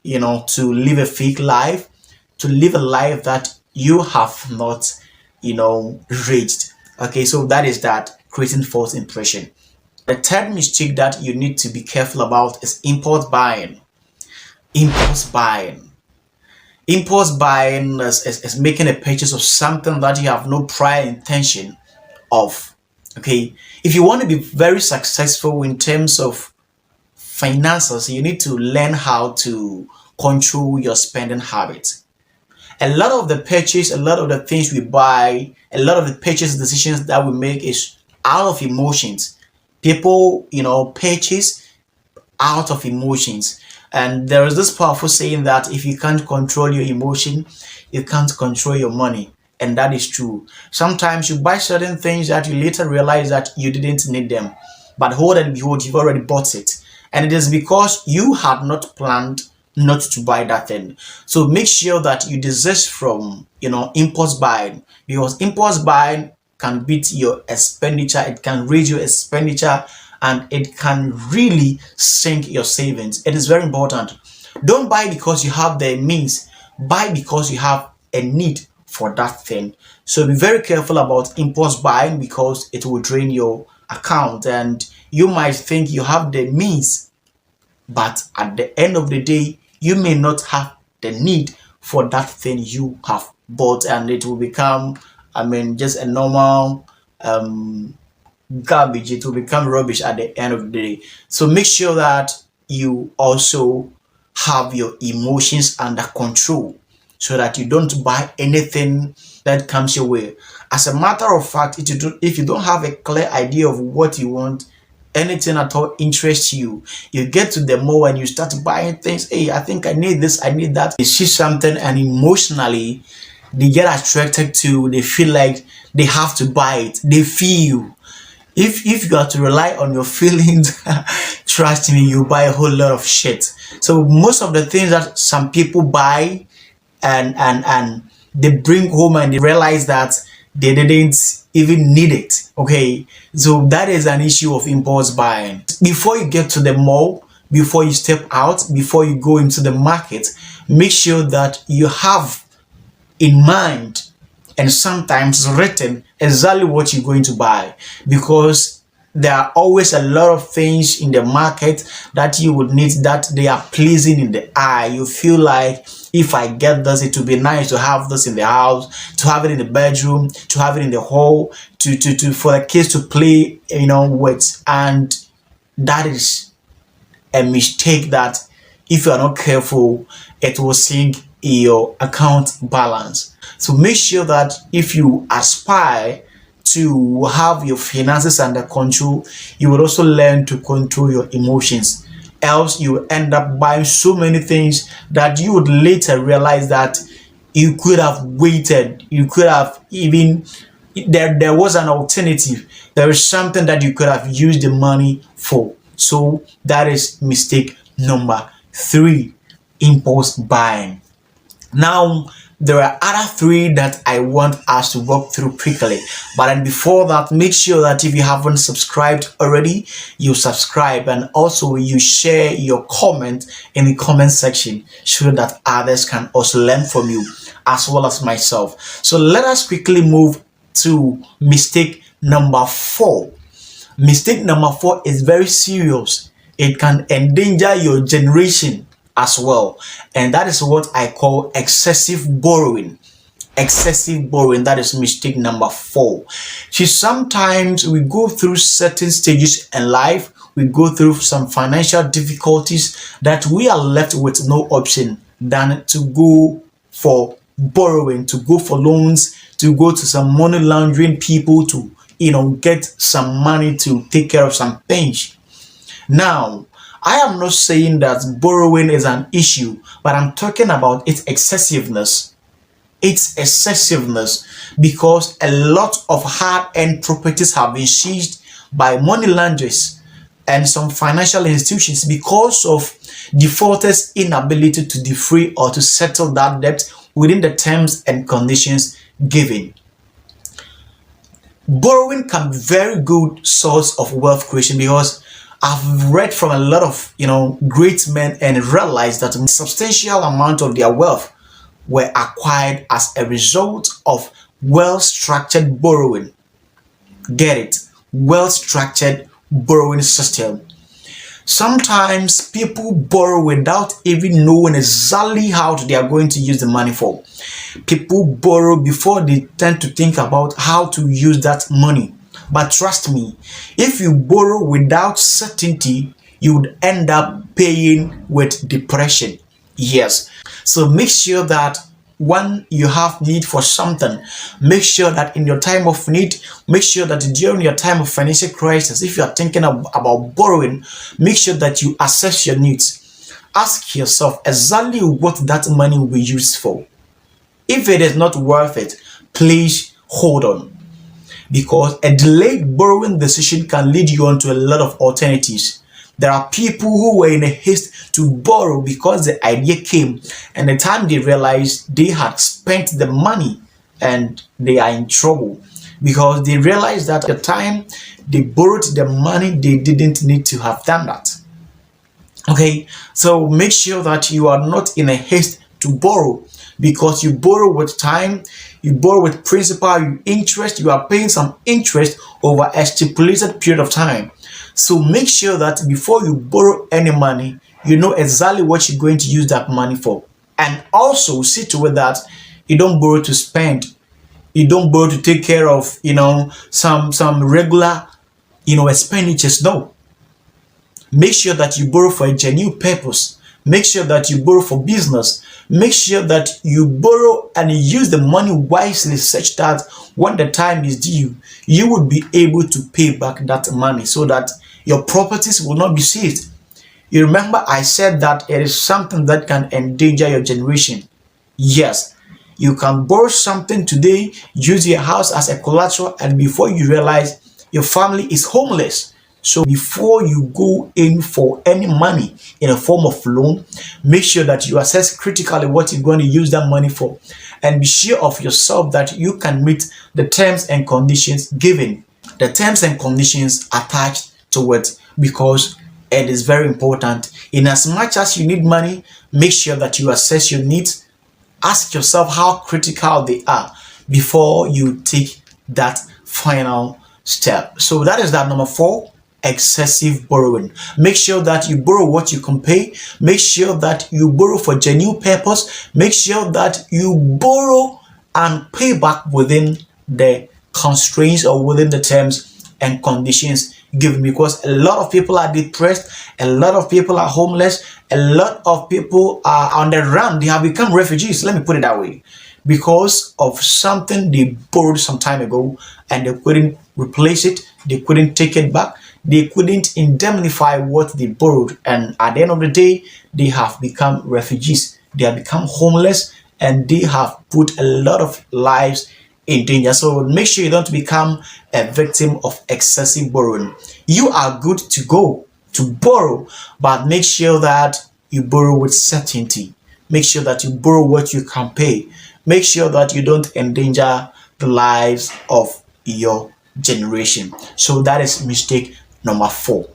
to live a fake life, to live a life that you have not, reached. Okay, so that is that, creating false impression. The third mistake that you need to be careful about is impulse buying. Impulse buying. Impulse buying is making a purchase of something that you have no prior intention of. Okay, if you want to be very successful in terms of finances, you need to learn how to control your spending habits. A lot of the purchase, a lot of the things we buy, a lot of the purchase decisions that we make is out of emotions. People, purchase out of emotions. And there is this powerful saying that if you can't control your emotion, you can't control your money. And that is true. Sometimes you buy certain things that you later realize that you didn't need them. But hold and behold, you've already bought it. And it is because you had not planned not to buy that thing. So make sure that you desist from, impulse buying, because impulse buying can beat your expenditure. It can raise your expenditure, and it can really sink your savings. It is very important. Don't buy because you have the means. Buy because you have a need for that thing. So be very careful about impulse buying, because it will drain your account, and you might think you have the means, but at the end of the day, you may not have the need for that thing you have bought, and it will become, just a normal garbage. It will become rubbish at the end of the day. So make sure that you also have your emotions under control, so that you don't buy anything that comes your way. As a matter of fact, if you don't have a clear idea of what you want, anything at all interests you, you get to the mall and you start buying things. Hey, I think I need this, I need that. They see something and emotionally they get attracted to, they feel like they have to buy it. They feel you. If you are to rely on your feelings, trust me, you buy a whole lot of shit. So most of the things that some people buy and they bring home and they realize that they didn't even need it. Okay, so that is an issue of impulse buying. Before you get to the mall, before you step out, before you go into the market, make sure that you have in mind and sometimes written exactly what you're going to buy, because there are always a lot of things in the market that you would need that they are pleasing in the eye. You feel like, if I get this, it would be nice to have this in the house, to have it in the bedroom, to have it in the hall, to for the kids to play, with. And that is a mistake that, if you are not careful, it will sink your account balance. So make sure that if you aspire to have your finances under control, you will also learn to control your emotions. Else you will end up buying so many things that you would later realize that you could have waited. You could have even, there was an alternative. There is something that you could have used the money for. So that is mistake number 3, impulse buying. Now, there are other 3 that I want us to walk through quickly. But then before that, make sure that if you haven't subscribed already, you subscribe, and also you share your comment in the comment section so that others can also learn from you as well as myself. So let us quickly move to mistake number 4. Mistake number 4 is very serious. It can endanger your generation as well, and that is what I call excessive borrowing. Excessive borrowing, that is mistake number 4. See, sometimes we go through certain stages in life, we go through some financial difficulties, that we are left with no option than to go for borrowing, to go for loans, to go to some money laundering people to get some money to take care of some things. Now, I am not saying that borrowing is an issue, but I'm talking about its excessiveness. Its excessiveness, because a lot of hard-earned properties have been seized by money launderers and some financial institutions because of defaulters' inability to defray or to settle that debt within the terms and conditions given. Borrowing can be a very good source of wealth creation, because I've read from a lot of great men and realized that a substantial amount of their wealth were acquired as a result of well-structured borrowing. Get it? Well-structured borrowing system. Sometimes people borrow without even knowing exactly how they are going to use the money for. People borrow before they tend to think about how to use that money. But trust me, if you borrow without certainty, you would end up paying with depression. Yes. So make sure that when you have need for something, make sure that in your time of need, make sure that during your time of financial crisis, if you are thinking about borrowing, make sure that you assess your needs. Ask yourself exactly what that money will be used for. If it is not worth it, please hold on. Because a delayed borrowing decision can lead you on to a lot of alternatives. There are people who were in a haste to borrow because the idea came, and the time they realized they had spent the money and they are in trouble, because they realized that at the time they borrowed the money, they didn't need to have done that. Okay, so make sure that you are not in a haste to borrow, because you borrow with time, you borrow with principal, interest, you are paying some interest over a stipulated period of time. So make sure that before you borrow any money, you know exactly what you're going to use that money for. And also see to it that you don't borrow to spend. You don't borrow to take care of, some regular, expenditures. No. Make sure that you borrow for a genuine purpose. Make sure that you borrow for business. Make sure that you borrow and you use the money wisely, such that when the time is due, you would be able to pay back that money so that your properties will not be seized. You remember I said that it is something that can endanger your generation. Yes, you can borrow something today, use your house as a collateral, and before you realize, your family is homeless. So before you go in for any money in a form of loan, make sure that you assess critically what you're going to use that money for, and be sure of yourself that you can meet the terms and conditions given, the terms and conditions attached to it, because it is very important. In as much as you need money, make sure that you assess your needs. Ask yourself how critical they are before you take that final step. So that is that number 4, excessive borrowing. Make sure that you borrow what you can pay. Make sure that you borrow for genuine purpose. Make sure that you borrow and pay back within the constraints or within the terms and conditions given, because a lot of people are depressed, a lot of people are homeless, a lot of people are on the run. They have become refugees, let me put it that way, because of something they borrowed some time ago and they couldn't replace it, they couldn't take it back, they couldn't indemnify what they borrowed, and at the end of the day they have become refugees, they have become homeless, and they have put a lot of lives in danger. So make sure you don't become a victim of excessive borrowing. You are good to go to borrow, but make sure that you borrow with certainty. Make sure that you borrow what you can pay. Make sure that you don't endanger the lives of your generation. So that is mistake number 4.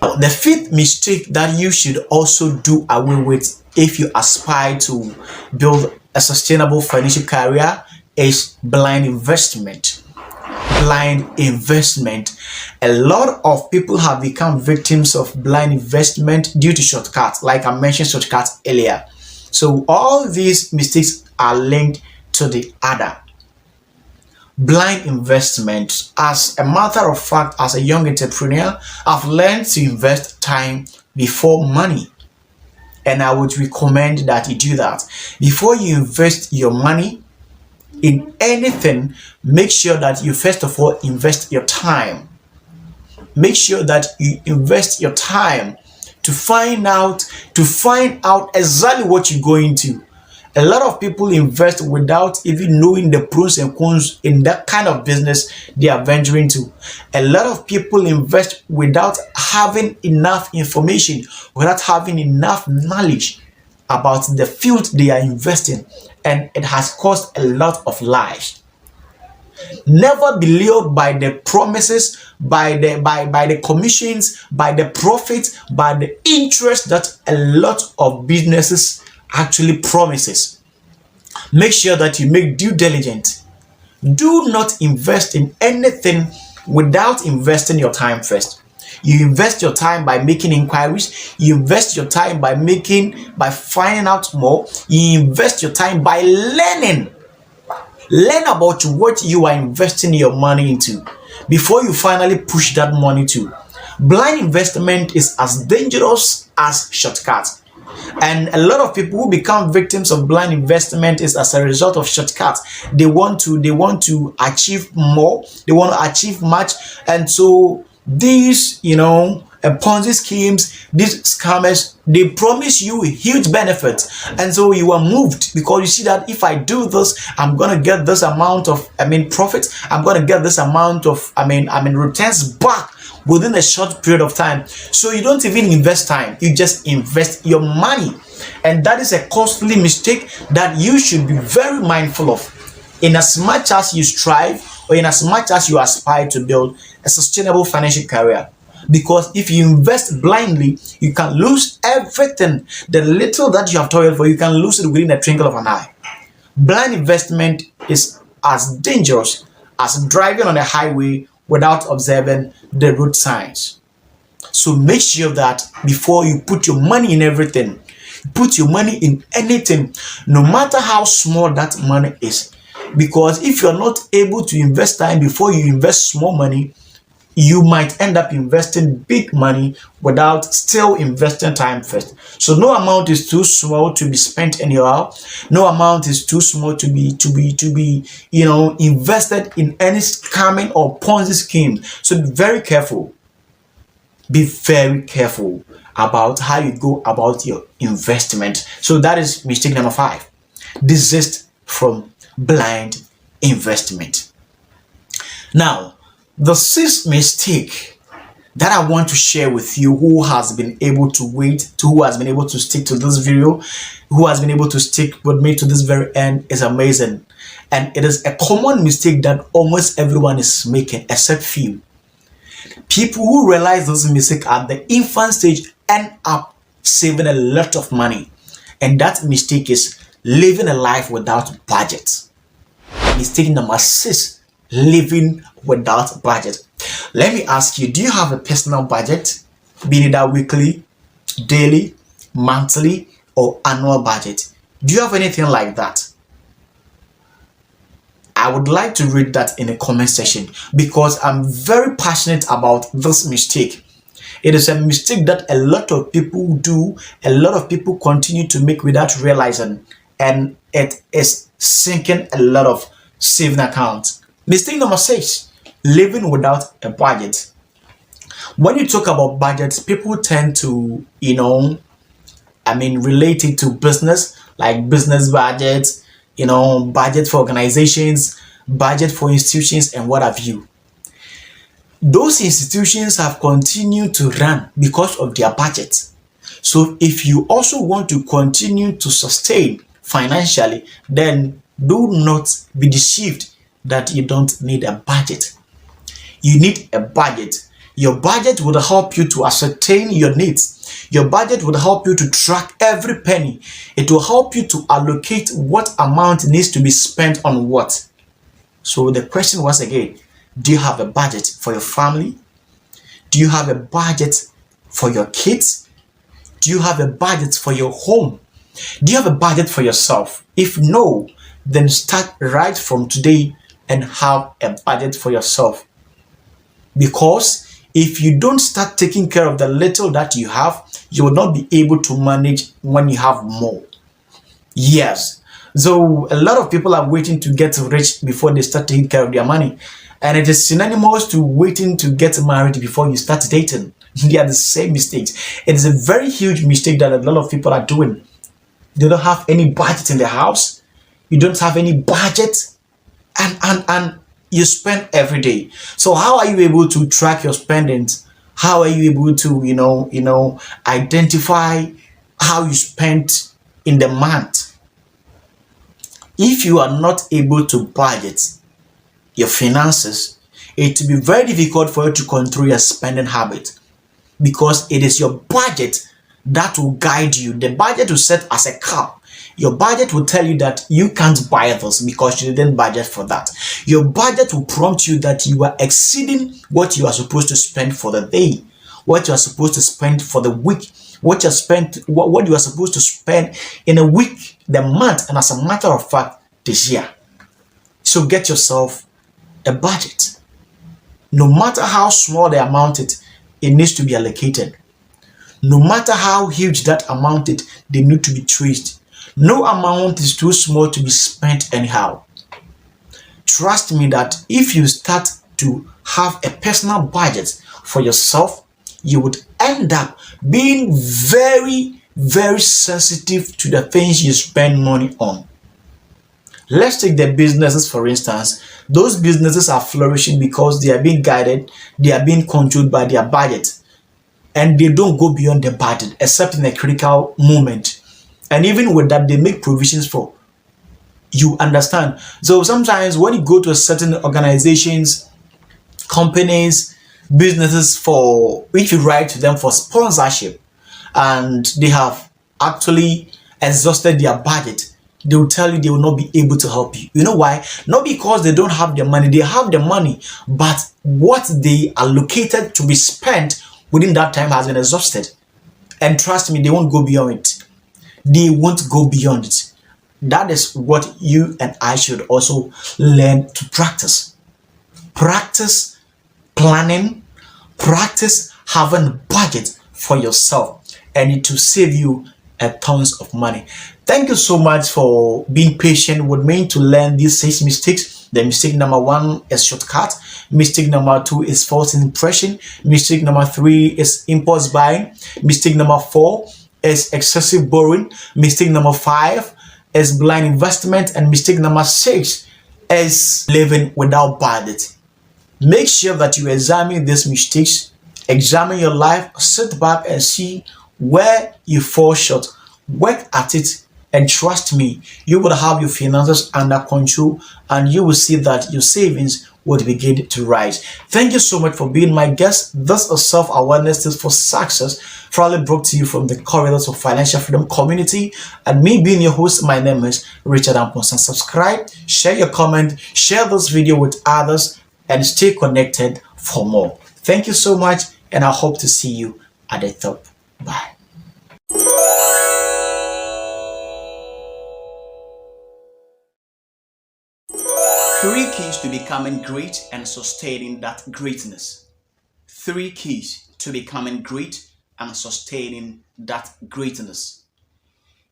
The 5th mistake that you should also do away with if you aspire to build a sustainable financial career is blind investment. Blind investment. A lot of people have become victims of blind investment due to shortcuts, like I mentioned shortcuts earlier. So all these mistakes are linked to the other. Blind investment. As a matter of fact, as a young entrepreneur, I've learned to invest time before money. And I would recommend that you do that. Before you invest your money in anything, make sure that you first of all invest your time. Make sure that you invest your time to find out exactly what you're going to. A lot of people invest without even knowing the pros and cons in that kind of business they are venturing to. A lot of people invest without having enough information, without having enough knowledge about the field they are investing, and it has caused a lot of lives. Never be lured by the promises, by the commissions, by the profit, by the interest that a lot of businesses actually promises. Make sure that you make due diligence. Do not invest in anything without investing your time first. You invest your time by making inquiries. You invest your time by finding out more. You invest your time by learning. Learn about what you are investing your money into before you finally push that money to. Blind investment is as dangerous as shortcuts. And a lot of people who become victims of blind investment is as a result of shortcuts. They want to achieve more. They want to achieve much. And so these, Ponzi schemes, these scammers, they promise you huge benefits, and so you are moved because you see that if I do this, I'm gonna get this amount of profit. I'm gonna get this amount of returns back within a short period of time. So you don't even invest time; you just invest your money, and that is a costly mistake that you should be very mindful of. In as much as you strive, or in as much as you aspire to build a sustainable financial career. Because if you invest blindly, you can lose everything. The little that you have toiled for, you can lose it within a twinkle of an eye. Blind investment is as dangerous as driving on a highway without observing the road signs. So make sure that before you put your money in everything, put your money in anything, no matter how small that money is. Because if you're not able to invest time before you invest small money, you might end up investing big money without still investing time first. So no amount is too small to be spent anyhow. No amount is too small to be invested in any scamming or Ponzi scheme. So be very careful. Be very careful about how you go about your investment. So that is mistake number 5. Desist from blind investment. Now, the 6th mistake that I want to share with you, who has been able to who has been able to stick to this video, who has been able to stick with me to this very end, is amazing. And it is a common mistake that almost everyone is making, except few. People who realize this mistake at the infant stage end up saving a lot of money. And that mistake is living a life without budget. Mistake number 6, living without budget. Let me ask you, do you have a personal budget? Be it that weekly, daily, monthly, or annual budget? Do you have anything like that? I would like to read that in the comment section, because I'm very passionate about this mistake. It is a mistake that a lot of people do, a lot of people continue to make without realizing, and it is sinking a lot of saving accounts. Mistake number 6, living without a budget. When you talk about budgets, people tend to, relate it to business, like business budgets, budget for organizations, budget for institutions, and what have you. Those institutions have continued to run because of their budget. So if you also want to continue to sustain financially, then do not be deceived that you don't need a budget. You need a budget. Your budget will help you to ascertain your needs. Your budget will help you to track every penny. It will help you to allocate what amount needs to be spent on what. So the question once again, do you have a budget for your family? Do you have a budget for your kids? Do you have a budget for your home? Do you have a budget for yourself? If no, then start right from today and have a budget for yourself. Because if you don't start taking care of the little that you have, you will not be able to manage when you have more. Yes. So a lot of people are waiting to get rich before they start taking care of their money. And it is synonymous to waiting to get married before you start dating. They are the same mistakes. It is a very huge mistake that a lot of people are doing. They don't have any budget in their house. You don't have any budget. And you spend every day. So how are you able to track your spendings? How are you able to, identify how you spent in the month? If you are not able to budget your finances, it will be very difficult for you to control your spending habit, because it is your budget that will guide you. The budget will set as a cap. Your budget will tell you that you can't buy this because you didn't budget for that. Your budget will prompt you that you are exceeding what you are supposed to spend for the day, what you are supposed to spend for the week, what you are supposed to spend in a week, the month, and as a matter of fact, this year. So get yourself a budget. No matter how small the amount is, it needs to be allocated. No matter how huge that amount is, they need to be traced. No amount is too small to be spent anyhow. Trust me that if you start to have a personal budget for yourself, you would end up being very, very sensitive to the things you spend money on. Let's take the businesses for instance. Those businesses are flourishing because they are being guided, they are being controlled by their budget, and they don't go beyond the budget except in a critical moment. And even with that, they make provisions for you. Understand? So sometimes when you go to certain organizations, companies, businesses, for if you write to them for sponsorship and they have actually exhausted their budget, they will tell you they will not be able to help you. You know why? Not because they don't have the money. They have the money, but what they allocated to be spent within that time has been exhausted. And trust me, they won't go beyond it. They won't go beyond it. That is what you and I should also learn to practice. Practice planning, practice having budget for yourself, and it will save you a tons of money. Thank you so much for being patient with me to learn these 6 mistakes. The mistake number 1 is shortcut. Mistake number 2 is false impression. Mistake number 3 is impulse buying. Mistake number 4 is excessive borrowing. Mistake number 5 is blind investment. And mistake number 6 is living without budget. Make sure that you examine these mistakes Examine your life, sit back and see where you fall short. Work at it, and trust me, you will have your finances under control and you will see that your savings would begin to rise. Thank you so much for being my guest. This is self-awareness tips for success, proudly brought to you from the corridors of financial freedom community. And me being your host, my name is Richard Amponsah. Subscribe, share your comment, share this video with others, and stay connected for more. Thank you so much, and I hope to see you at the top. Bye. Three keys to becoming great and sustaining that greatness. Three keys to becoming great and sustaining that greatness.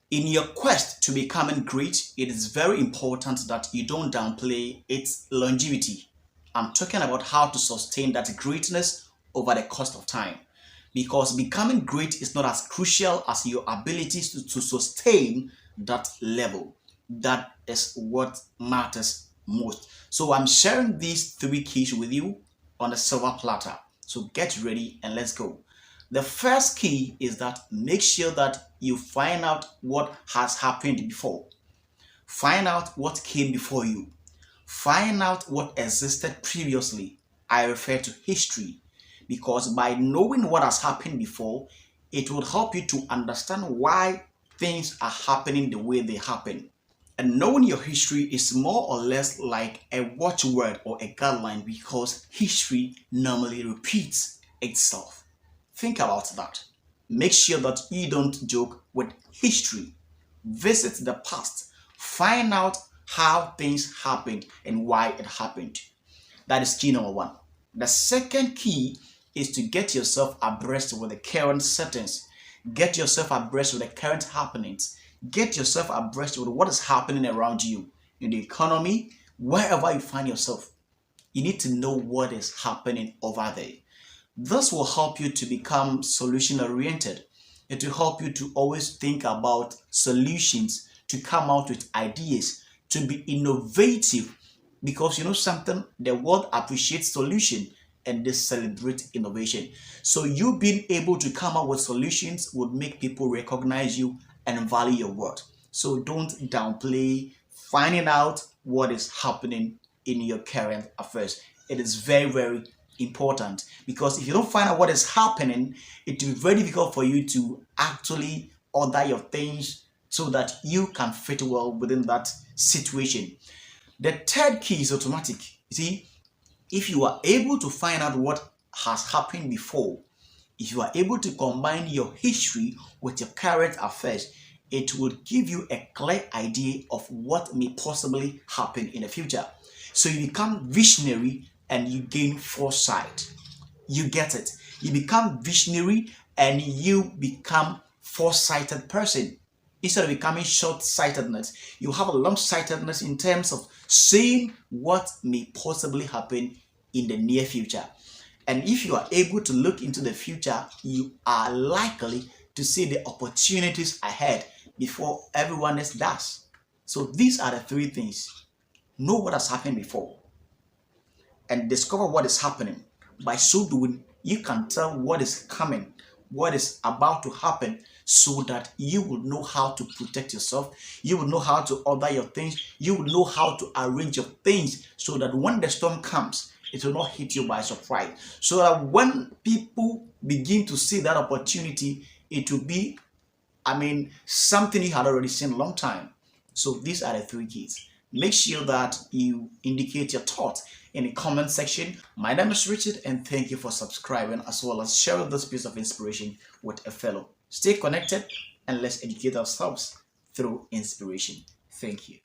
In your quest to becoming great, it is very important that you don't downplay its longevity. I'm talking about how to sustain that greatness over the course of time. Because becoming great is not as crucial as your abilities to sustain that level. That is what matters most. So I'm sharing these three keys with you on a silver platter. So get ready and let's go. The first key is that make sure that you find out what has happened before. Find out what came before you. Find out what existed previously. I refer to history, because by knowing what has happened before, it will help you to understand why things are happening the way they happen. And knowing your history is more or less like a watchword or a guideline, because history normally repeats itself. Think about that. Make sure that you don't joke with history. Visit the past. Find out how things happened and why it happened. That is key number one. The second key is to get yourself abreast with the current settings. Get yourself abreast with the current happenings. Get yourself abreast with what is happening around you in the economy, wherever you find yourself. You need to know what is happening over there. This will help you to become solution oriented. It will help you to always think about solutions, to come out with ideas, to be innovative. Because you know something, the world appreciates solution and they celebrate innovation. So you being able to come up with solutions would make people recognize you and value your work. So don't downplay finding out what is happening in your current affairs. It is very, very important, because if you don't find out what is happening, it will be very difficult for you to actually order your things so that you can fit well within that situation. The third key is automatic. You see, if you are able to find out what has happened before, if you are able to combine your history with your current affairs, it will give you a clear idea of what may possibly happen in the future. So you become visionary and you gain foresight. You get it. You become visionary and you become foresighted person. Instead of becoming short-sightedness, you have a long-sightedness in terms of seeing what may possibly happen in the near future. And if you are able to look into the future, you are likely to see the opportunities ahead before everyone else does. So these are the three things. Know what has happened before and discover what is happening. By so doing, you can tell what is coming, what is about to happen, so that you will know how to protect yourself. You will know how to order your things. You will know how to arrange your things so that when the storm comes, it will not hit you by surprise. So that when people begin to see that opportunity, it will be, something you had already seen a long time. So these are the three keys. Make sure that you indicate your thoughts in the comment section. My name is Richard, and thank you for subscribing as well as sharing this piece of inspiration with a fellow. Stay connected and let's educate ourselves through inspiration. Thank you.